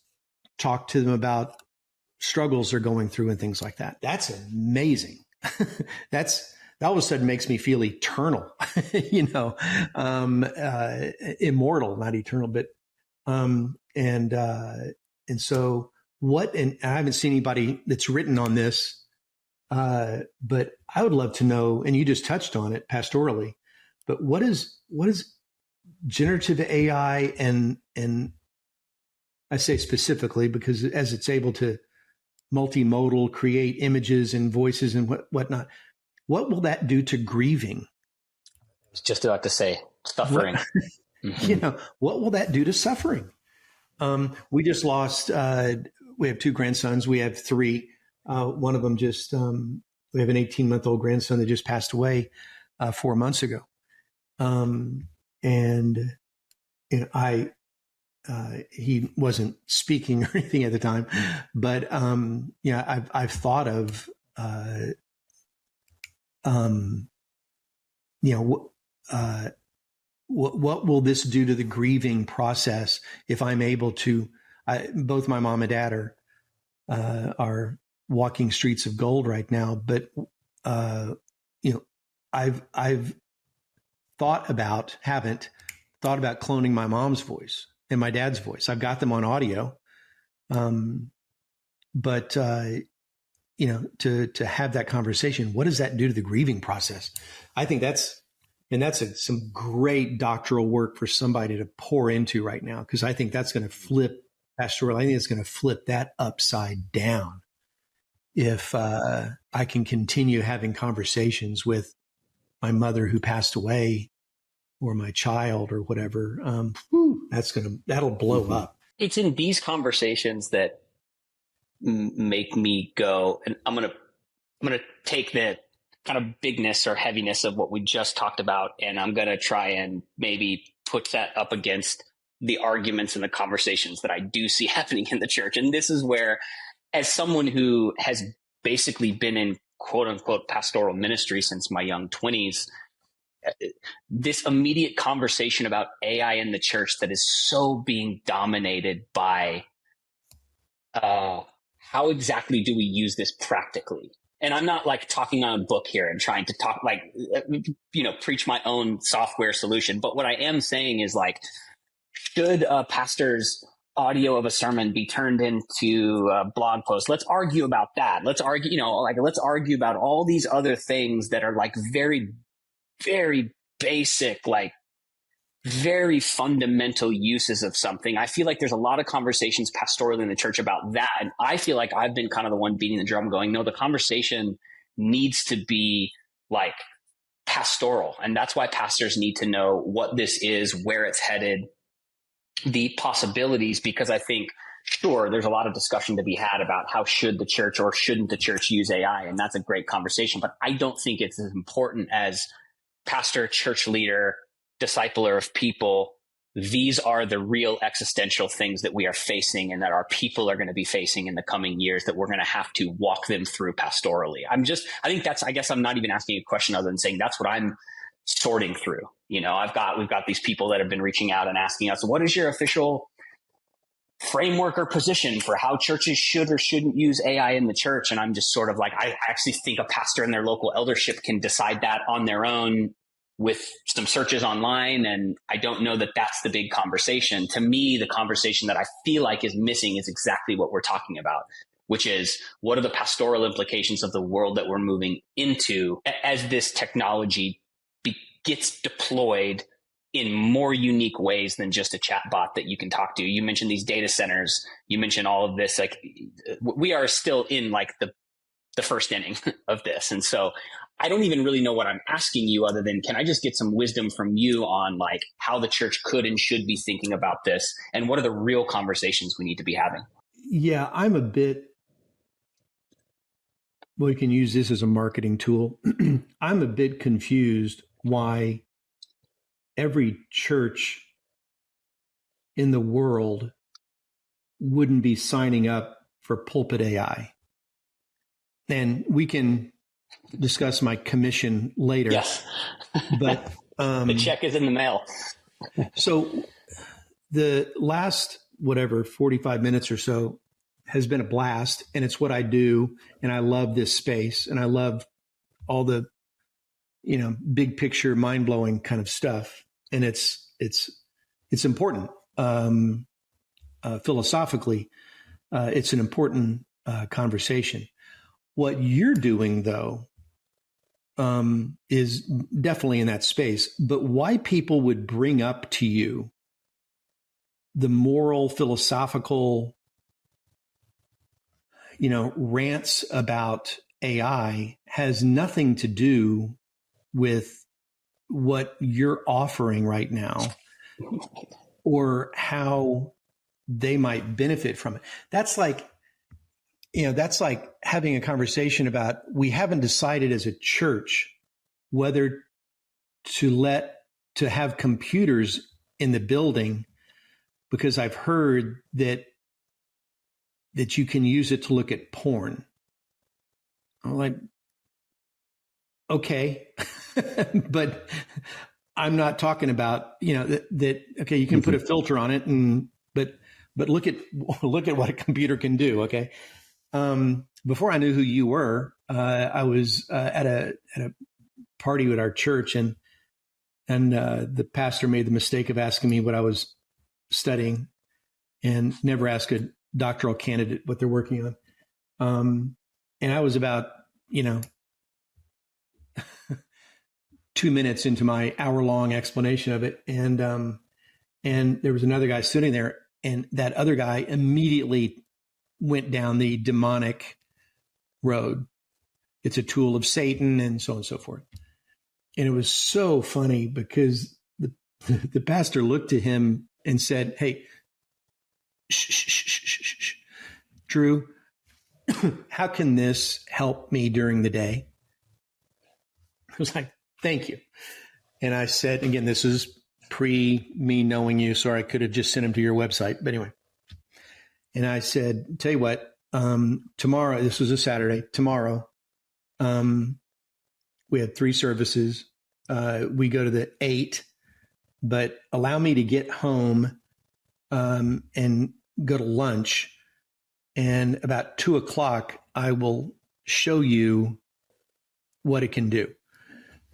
talk to them about struggles they're going through and things like that. That's amazing. That all of a sudden makes me feel eternal, immortal, not eternal, but, and so and I haven't seen anybody that's written on this, but I would love to know, and you just touched on it pastorally, but what is generative AI and I say specifically because as it's able to multimodal, create images and voices and whatnot, what will that do to grieving? I was just about to say suffering. What will that do to suffering? We just lost, we have 2 grandsons. We have 3. One of them we have an 18-month-old grandson that just passed away 4 months ago. He wasn't speaking or anything at the time, but I've thought of what will this do to the grieving process if I'm able to? Both my mom and dad are walking streets of gold right now, but haven't thought about cloning my mom's voice and my dad's voice. I've got them on audio. But to have that conversation, what does that do to the grieving process? I think that's some great doctoral work for somebody to pour into right now, because I think that's going to flip pastoral. I think it's going to flip that upside down if I can continue having conversations with my mother who passed away, or my child, or whatever. That'll blow up. It's in these conversations that make me go, and I'm gonna take the kind of bigness or heaviness of what we just talked about, and I'm gonna try and maybe put that up against the arguments and the conversations that I do see happening in the church. And this is where, as someone who has basically been in quote unquote pastoral ministry since my young 20s, this immediate conversation about AI in the church that is so being dominated by how exactly do we use this practically? And I'm not like talking on a book here and trying to talk preach my own software solution. But what I am saying is, like, should a pastor's audio of a sermon be turned into a blog post? Let's argue about that. Let's argue, let's argue about all these other things that are like very, very basic, like very fundamental uses of something. I feel like there's a lot of conversations pastorally in the church about that. And I feel like I've been kind of the one beating the drum going, no, the conversation needs to be like pastoral. And that's why pastors need to know what this is, where it's headed, the possibilities, because I think, sure, there's a lot of discussion to be had about how should the church or shouldn't the church use AI. And that's a great conversation. But I don't think it's as important as pastor, church leader, discipler of people. These are the real existential things that we are facing and that our people are going to be facing in the coming years, that we're going to have to walk them through pastorally. I guess I'm not even asking a question other than saying that's what I'm sorting through. We've got these people that have been reaching out and asking us, what is your official framework or position for how churches should or shouldn't use AI in the church? And I'm just sort of like, I actually think a pastor and their local eldership can decide that on their own with some searches online. And I don't know that that's the big conversation. To me, the conversation that I feel like is missing is exactly what we're talking about, which is, what are the pastoral implications of the world that we're moving into as this technology gets deployed in more unique ways than just a chat bot that you can talk to. You mentioned these data centers. You mentioned all of this. Like, we are still in like the first inning of this. And so I don't even really know what I'm asking you, other than, can I just get some wisdom from you on like how the church could and should be thinking about this, and what are the real conversations we need to be having? Yeah, I'm a bit Well, you can use this as a marketing tool. I'm a bit confused why every church in the world wouldn't be signing up for Pulpit AI. And we can discuss my commission later. Yes. But the check is in the mail. So the last, 45 minutes or so has been a blast, and it's what I do. And I love this space, and I love all the, big picture, mind blowing kind of stuff. And it's important. Philosophically, it's an important conversation. What you're doing, though, is definitely in that space. But why people would bring up to you the moral, philosophical, rants about AI has nothing to do with what you're offering right now or how they might benefit from it. That's like having a conversation about, we haven't decided as a church whether to have computers in the building, because I've heard that you can use it to look at porn. I'm like, okay, but I'm not talking about, that okay, you can put a filter on it, but look at what a computer can do. Okay. Before I knew who you were, I was at a party at our church, and the pastor made the mistake of asking me what I was studying, and never ask a doctoral candidate what they're working on. And I was about 2 minutes into my hour-long explanation of it, and there was another guy sitting there, and that other guy immediately went down the demonic road. It's a tool of Satan, and so on and so forth. And it was so funny because the pastor looked at him and said, "Hey, shh, Drew, how can this help me during the day?" I was like, "Thank you." And I said, again, this is pre me knowing you, so I could have just sent him to your website. But anyway, and I said, "Tell you what, tomorrow," this was a Saturday, tomorrow, we had 3 services. We go to the 8, but allow me to get home and go to lunch. And about 2:00, I will show you what it can do.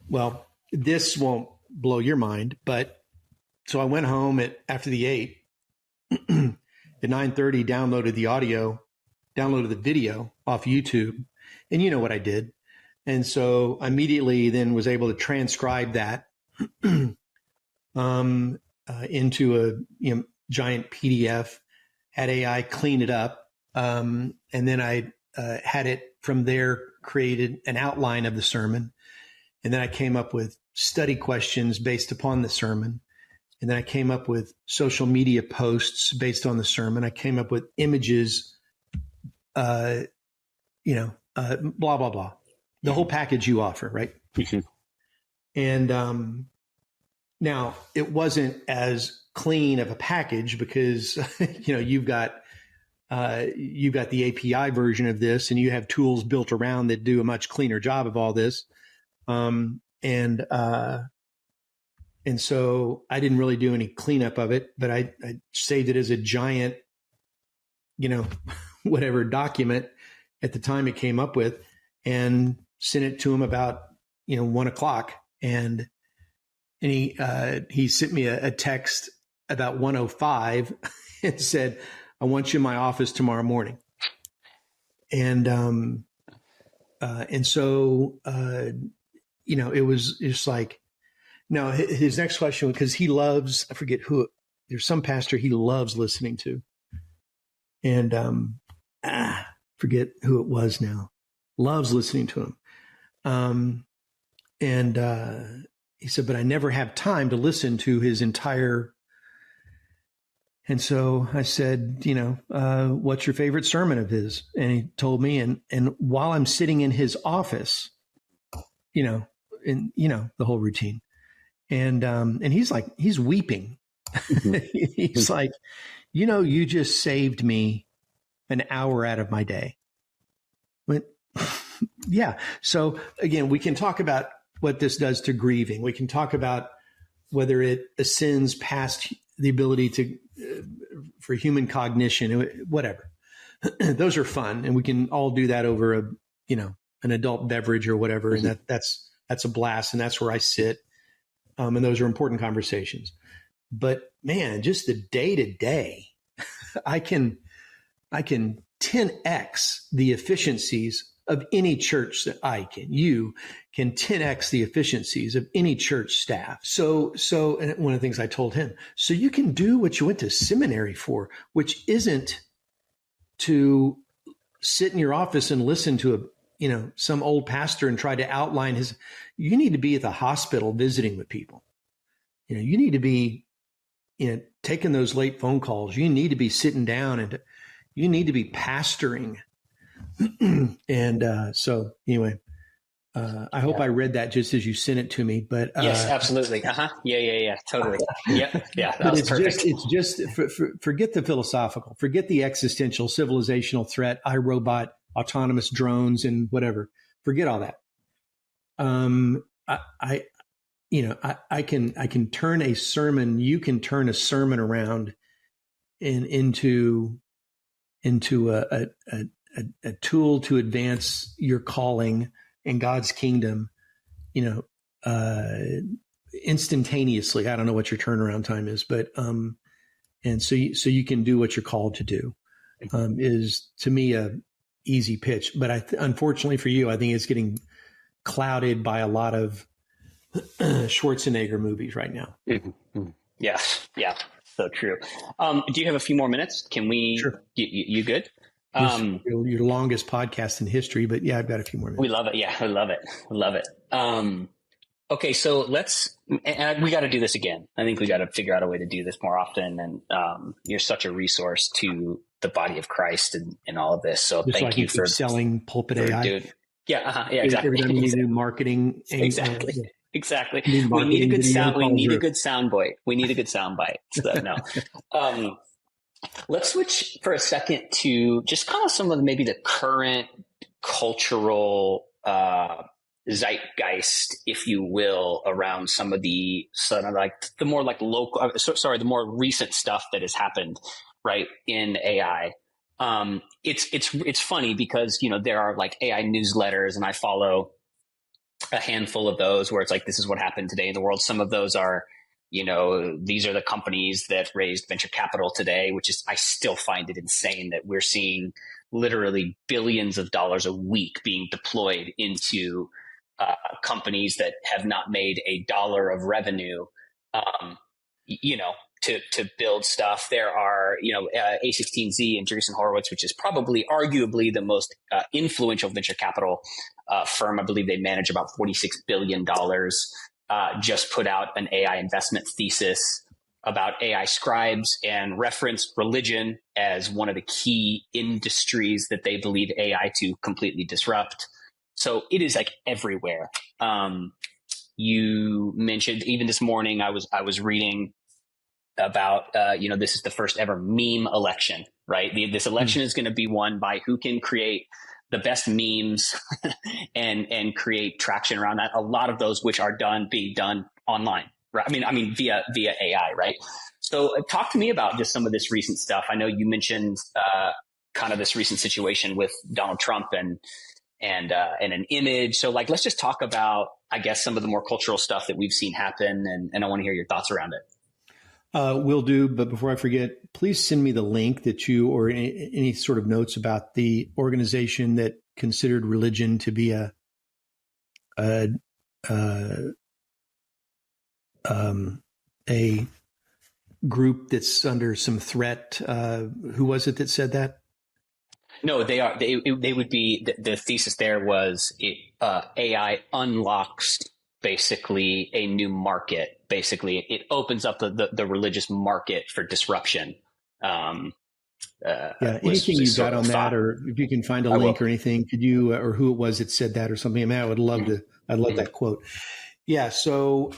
Well, this won't blow your mind, but so I went home after the 8, at 9:30, downloaded the video off YouTube, and you know what I did. And so I immediately then was able to transcribe that into a giant PDF, had AI clean it up, and then I had it from there created an outline of the sermon, and then I came up with study questions based upon the sermon, and then I came up with social media posts based on the sermon. I came up with images, blah blah blah, the whole package you offer, right? Mm-hmm. And now it wasn't as clean of a package because you've got the API version of this, and you have tools built around that do a much cleaner job of all this. And so I didn't really do any cleanup of it, but I saved it as a giant, whatever document at the time it came up with, and sent it to him about, 1:00. And he sent me a text about 1:05 and said, "I want you in my office tomorrow morning." And so, it was just like, no, his next question, because he loves, I forget who, there's some pastor he loves listening to. And forget who it was now, loves listening to him. And he said, but I never have time to listen to his entire And so I said, what's your favorite sermon of his? And he told me, and while I'm sitting in his office, the whole routine. And he's weeping. He's like, you just saved me an hour out of my day. But yeah. So again, we can talk about what this does to grieving. We can talk about whether it ascends past the ability to for human cognition, whatever. Those are fun, and we can all do that over an adult beverage or whatever, and that's a blast, and that's where I sit. And those are important conversations. But man, just the day to day, I can 10x the efficiencies of any church that you can 10x the efficiencies of any church staff. So, and one of the things I told him, so you can do what you went to seminary for, which isn't to sit in your office and listen to some old pastor and try to outline you need to be at the hospital visiting with people. You need to be, taking those late phone calls. You need to be sitting down and you need to be pastoring. And so anyway, I hope I read that just as you sent it to me. But yes, absolutely. Yeah, totally. Yeah. That was perfect. It's just forget the philosophical, forget the existential, civilizational threat, iRobot, autonomous drones, and whatever. Forget all that. I can turn a sermon. You can turn a sermon around into a tool to advance your calling in God's kingdom, instantaneously. I don't know what your turnaround time is, but and so you can do what you're called to do, is to me a easy pitch. But unfortunately for you, I think it's getting clouded by a lot of Schwarzenegger movies right now. Mm-hmm. Yes, yeah, so true. Do you have a few more minutes? Can we? Sure. You good? Your longest podcast in history, but yeah, I've got a few more minutes. We love it. Yeah, I love it. Okay, so we got to do this again. I think we got to figure out a way to do this more often. And you're such a resource to the body of Christ and all of this. So just thank you for selling Pulpit AI. Dude. Yeah, exactly. Every time you need new marketing. Exactly. Exactly. We need a good sound. We need a good sound bite. So no. Let's switch for a second to just kind of some of maybe the current cultural zeitgeist, if you will, around some of the sort of like the more like local, the more recent stuff that has happened, right, in AI. It's funny because, there are like AI newsletters, and I follow a handful of those where it's like, this is what happened today in the world. Some of those are, these are the companies that raised venture capital today, which is, I still find it insane that we're seeing literally billions of dollars a week being deployed into companies that have not made a dollar of revenue, to build stuff. There are, A16Z and Andreessen Horowitz, which is probably arguably the most influential venture capital firm. I believe they manage about $46 billion, just put out an AI investment thesis about AI scribes and referenced religion as one of the key industries that they believe AI to completely disrupt. So it is like everywhere. You mentioned even this morning, I was reading about, this is the first ever meme election, right? This election is going to be won by who can create the best memes and create traction around that. A lot of those which are being done online, right? I mean, via AI, right? So talk to me about just some of this recent stuff. I know you mentioned kind of this recent situation with Donald Trump and an image. So like, let's just talk about, I guess, some of the more cultural stuff that we've seen happen. And I want to hear your thoughts around it. Will do. But before I forget, please send me the link that or any sort of notes about the organization that considered religion to be a group that's under some threat. Who was it that said that? No, they are. They would be. The thesis there was AI unlocks basically a new market. Basically, it opens up the religious market for disruption. Anything you got on that, or if you can find a link or anything, could you, or who it was that said that or something? I mean, I would love I'd love that quote. Yeah. So,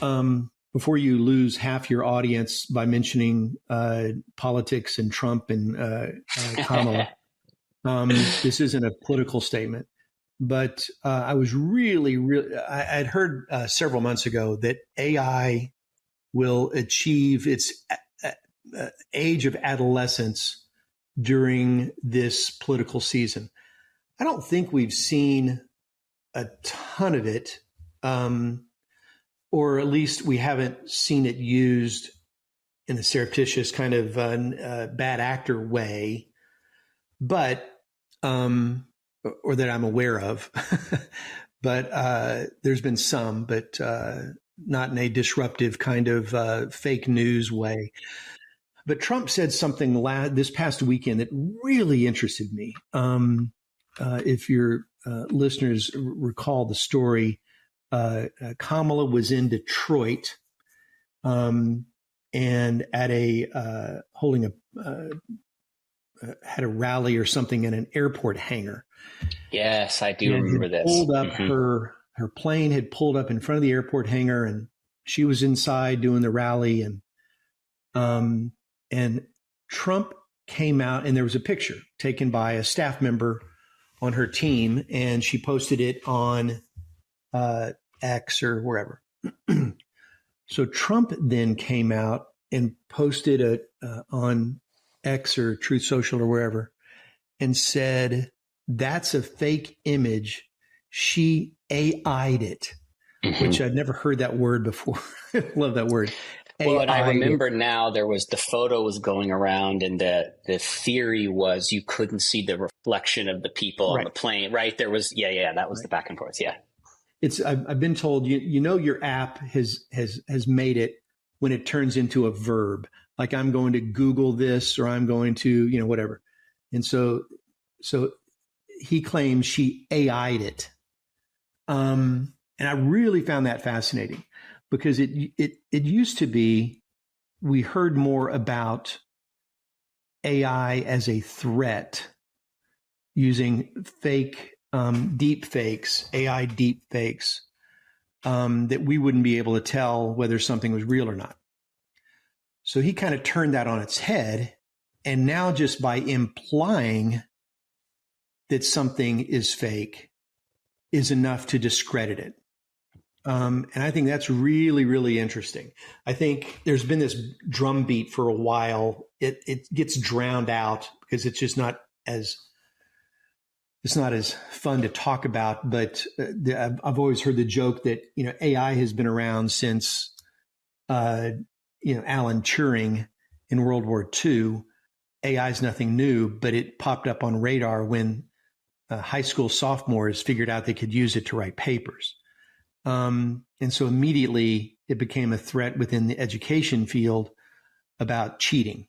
before you lose half your audience by mentioning politics and Trump and Kamala, this isn't a political statement, but I was I'd heard several months ago that AI will achieve its age of adolescence during this political season. I don't think we've seen a ton of it, or at least we haven't seen it used in a surreptitious kind of bad actor way, but or that I'm aware of. But there's been some, but not in a disruptive kind of fake news way. But Trump said something this past weekend that really interested me. If your listeners recall the story, Kamala was in Detroit and at holding had a rally or something in an airport hangar. Yes, I do remember this. Pulled up her plane had pulled up in front of the airport hangar, and she was inside doing the rally, and Trump came out, and there was a picture taken by a staff member on her team, and she posted it on X or wherever. So Trump then came out and posted it on X or Truth Social or wherever, and said, "That's a fake image. She AI'd it," which I'd never heard that word before. I love that word. Well, and I remember now the photo was going around, and the theory was you couldn't see the reflection of the people on the plane, right? There was, that was the back and forth. Yeah. I've been told, your app has made it when it turns into a verb, like I'm going to Google this, or I'm going to, whatever. And so he claims she AI'd it. And I really found that fascinating, because it used to be, we heard more about AI as a threat using fake deep fakes, AI deep fakes, that we wouldn't be able to tell whether something was real or not. So he kind of turned that on its head. And now just by implying that something is fake is enough to discredit it. And I think that's really, really interesting. I think there's been this drumbeat for a while. It gets drowned out because it's just not as fun to talk about. But I've always heard the joke that, AI has been around since, Alan Turing in World War II. AI is nothing new, but it popped up on radar when high school sophomores figured out they could use it to write papers. And so immediately it became a threat within the education field about cheating.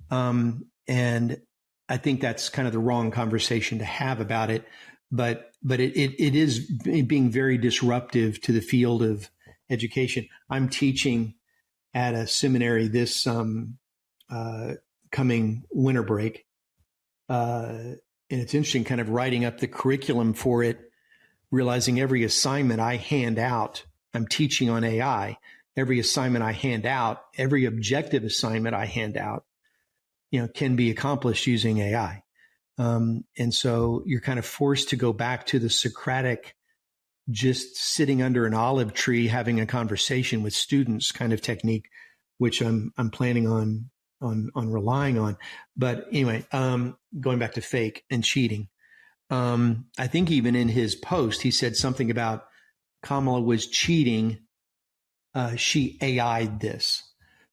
And I think that's kind of the wrong conversation to have about it, but it is being very disruptive to the field of education. I'm teaching at a seminary this coming winter break. And it's interesting kind of writing up the curriculum for it, realizing every assignment I hand out, I'm teaching on AI. Every assignment I hand out, every objective assignment I hand out, can be accomplished using AI. And so you're kind of forced to go back to the Socratic, just sitting under an olive tree, having a conversation with students kind of technique, which I'm planning on relying on. But anyway, going back to fake and cheating. I think even in his post, he said something about Kamala was cheating. She AI'd this.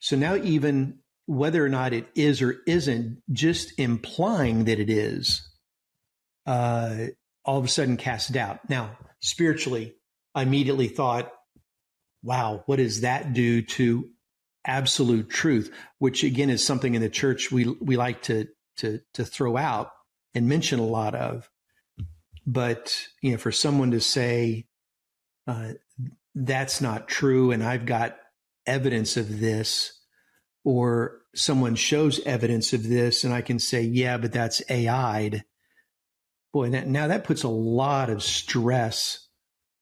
So now even whether or not it is or isn't, just implying that it is, all of a sudden casts doubt. Now, spiritually, I immediately thought, wow, what does that do to absolute truth? Which again is something in the church we like to throw out and mention a lot of. But for someone to say that's not true, and I've got evidence of this, or someone shows evidence of this and I can say, yeah, but that's AI'd, boy, that puts a lot of stress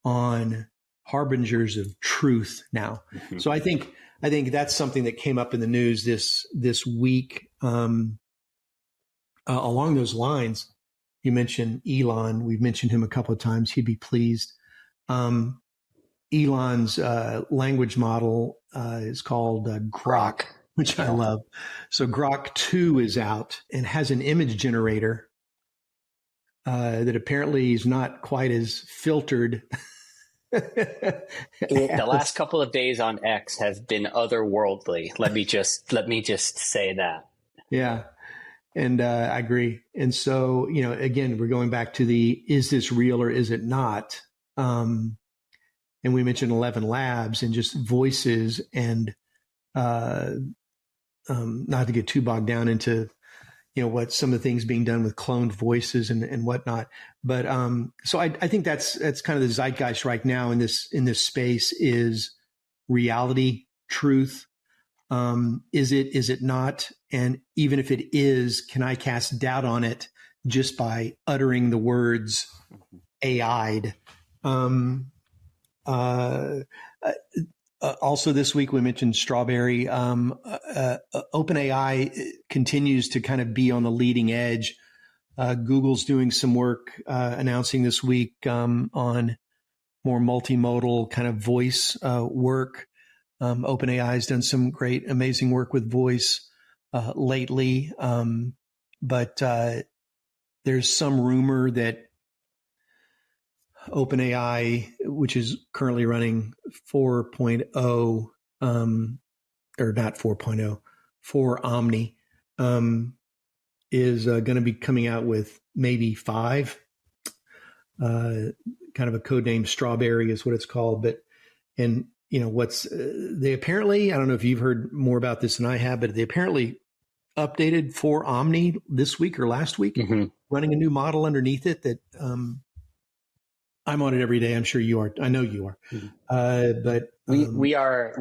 on harbingers of truth now. Mm-hmm. So I think that's something that came up in the news this week. Along those lines, you mentioned Elon. We've mentioned him a couple of times. He'd be pleased. Elon's language model is called Grok, which I love. So Grok 2 is out and has an image generator that apparently is not quite as filtered. The last couple of days on X have been otherworldly. Let me just say that. Yeah. And I agree. And so, again, we're going back to is this real or is it not? And we mentioned 11 labs and just voices and not to get too bogged down into, what some of the things being done with cloned voices and whatnot. But so I think that's kind of the zeitgeist right now in this space is reality, truth. Is it not? And even if it is, can I cast doubt on it just by uttering the words AI'd? Also this week we mentioned Strawberry. OpenAI continues to kind of be on the leading edge. Google's doing some work, announcing this week, on more multimodal kind of voice, work. OpenAI has done some great, amazing work with voice lately. But there's some rumor that OpenAI, which is currently running 4.0, or not 4.0, 4 Omni, is going to be coming out with maybe 5, kind of a code name Strawberry is what it's called. But, and, they apparently, I don't know if you've heard more about this than I have, but they apparently updated 4 Omni this week or last week, running a new model underneath it that I'm on it every day. I'm sure you are. I know you are. But we are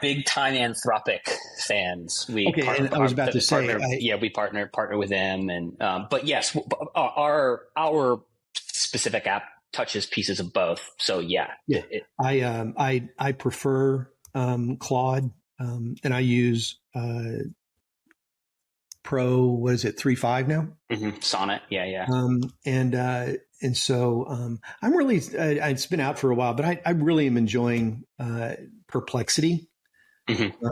big time Anthropic fans. We partner with them, and but yes, our specific app touches pieces of both. So yeah. I prefer Claude, and I use Pro. What is it? 3.5 now. Sonnet. Yeah. And so I'm really. It's been out for a while, but I really am enjoying Perplexity. I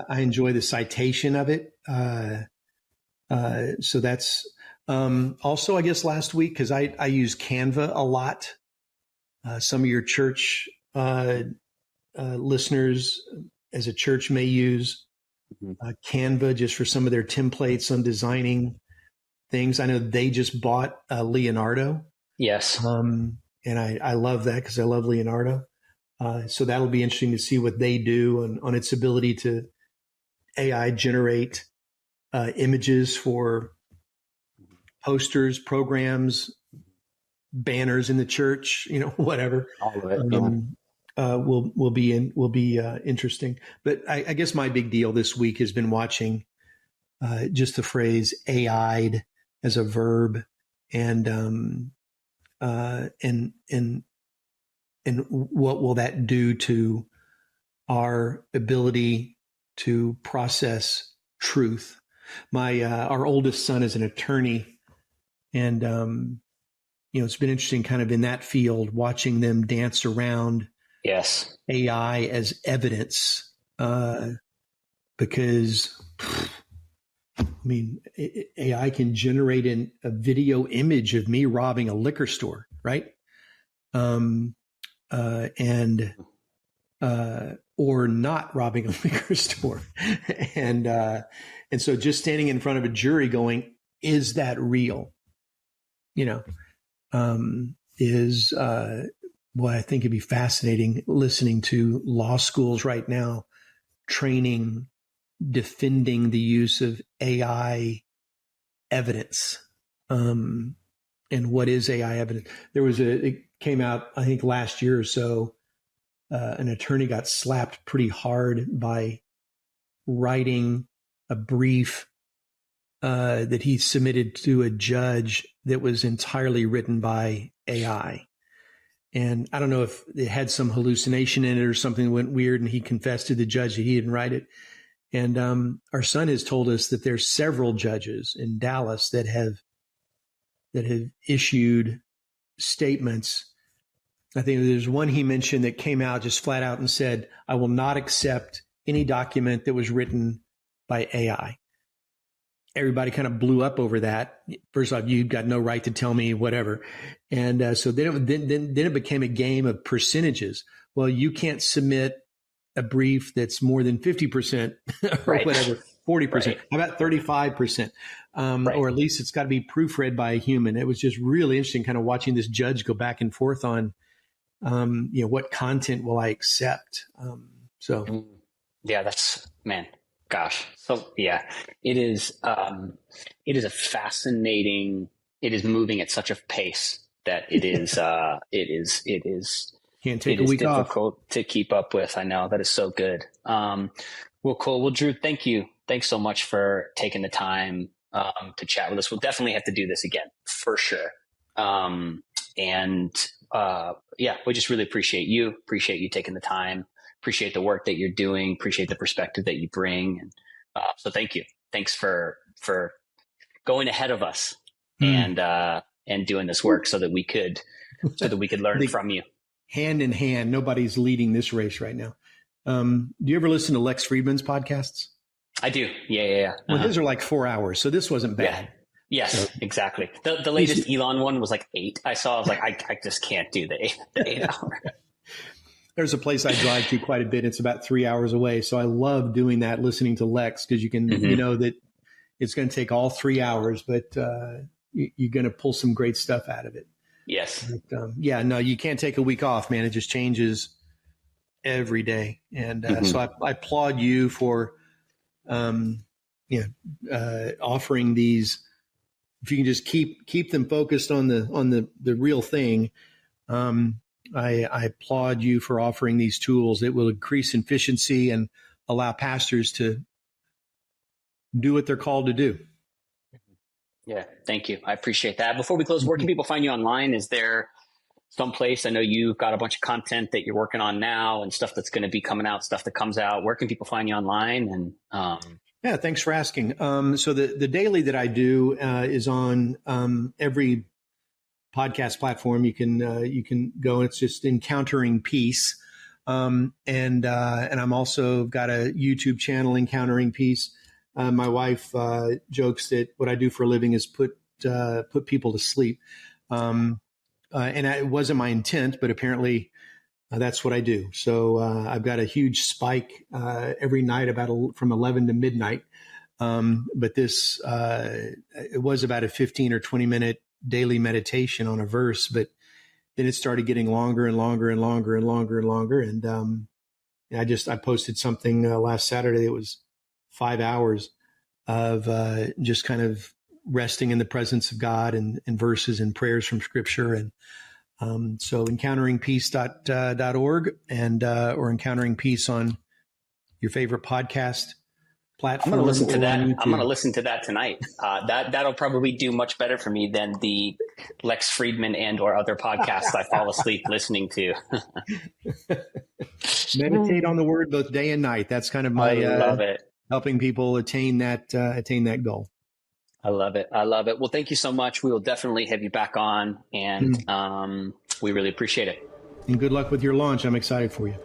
enjoy the citation of it. So that's. Also, I guess last week, because I use Canva a lot. Some of your church listeners as a church may use Canva just for some of their templates on designing things. I know they just bought Leonardo. Yes. And I love that because I love Leonardo. So that'll be interesting to see what they do on its ability to AI generate images for posters, programs, banners in the church, whatever. All of it. Will be interesting. But I guess my big deal this week has been watching just the phrase AI'd as a verb, and what will that do to our ability to process truth? Our oldest son is an attorney. And, it's been interesting kind of in that field, watching them dance around AI as evidence, because, AI can generate a video image of me robbing a liquor store, right? Or not robbing a liquor store. And so just standing in front of a jury going, is that real? Is what I think would be fascinating listening to law schools right now, defending the use of AI evidence. And what is AI evidence? It came out, I think last year or so, an attorney got slapped pretty hard by writing a brief that he submitted to a judge that was entirely written by AI. And I don't know if it had some hallucination in it or something went weird, and he confessed to the judge that he didn't write it. And our son has told us that there's several judges in Dallas that have issued statements. I think there's one he mentioned that came out just flat out and said, I will not accept any document that was written by AI. Everybody kind of blew up over that. First off, you've got no right to tell me whatever. And so then it became a game of percentages. Well, you can't submit a brief that's more than 50% or whatever, 40%. Right. How about 35%? Or at least it's got to be proofread by a human. It was just really interesting kind of watching this judge go back and forth on, what content will I accept? Yeah, that's, man. Gosh. So yeah, it is a fascinating, it is moving at such a pace that it is can't take a week off. Difficult to keep up with. I know that is so good. Well, cool. Well, Drew, thank you. Thanks so much for taking the time, to chat with us. We'll definitely have to do this again for sure. We just really appreciate you taking the time. Appreciate the work that you're doing, appreciate the perspective that you bring. And so thank you. Thanks for going ahead of us and doing this work so that we could learn from you. Hand in hand, nobody's leading this race right now. Do you ever listen to Lex Friedman's podcasts? I do. Yeah. Well, his are like 4 hours, so this wasn't bad. Yeah. Yes, exactly. The latest Elon one was like 8. I saw, I was like, I just can't do the 8 hour. There's a place I drive to quite a bit. It's about 3 hours away. So I love doing that, listening to Lex, because you can, you know that it's going to take all 3 hours, but you're going to pull some great stuff out of it. Yes. But, you can't take a week off, man. It just changes every day. And so I applaud you for offering these. If you can just keep them focused on the real thing. I applaud you for offering these tools. It will increase efficiency and allow pastors to do what they're called to do. Yeah, thank you. I appreciate that. Before we close, where can people find you online? Is there someplace? I know you've got a bunch of content that you're working on now and stuff that's going to be coming out, stuff that comes out. Where can people find you online? And yeah, thanks for asking. So the daily that I do is on every podcast platform. You can go. It's just Encountering Peace, and I'm also got a YouTube channel, Encountering Peace. My wife jokes that what I do for a living is put people to sleep, and it wasn't my intent, but apparently that's what I do. So I've got a huge spike every night from 11 to midnight. But this it was about a 15 or 20 minute daily meditation on a verse, but then it started getting longer and longer and longer and longer and longer. And I posted something last Saturday. It was 5 hours of just kind of resting in the presence of God and verses and prayers from Scripture. And so encounteringpeace.org and or Encountering Peace on your favorite podcast platform. I'm going to listen to that. I'm going to listen to that tonight. That'll probably do much better for me than the Lex Friedman and or other podcasts I fall asleep listening to. Meditate on the word both day and night. That's kind of my love it. Helping people attain that goal. I love it. Well, thank you so much. We will definitely have you back on, and we really appreciate it. And good luck with your launch. I'm excited for you.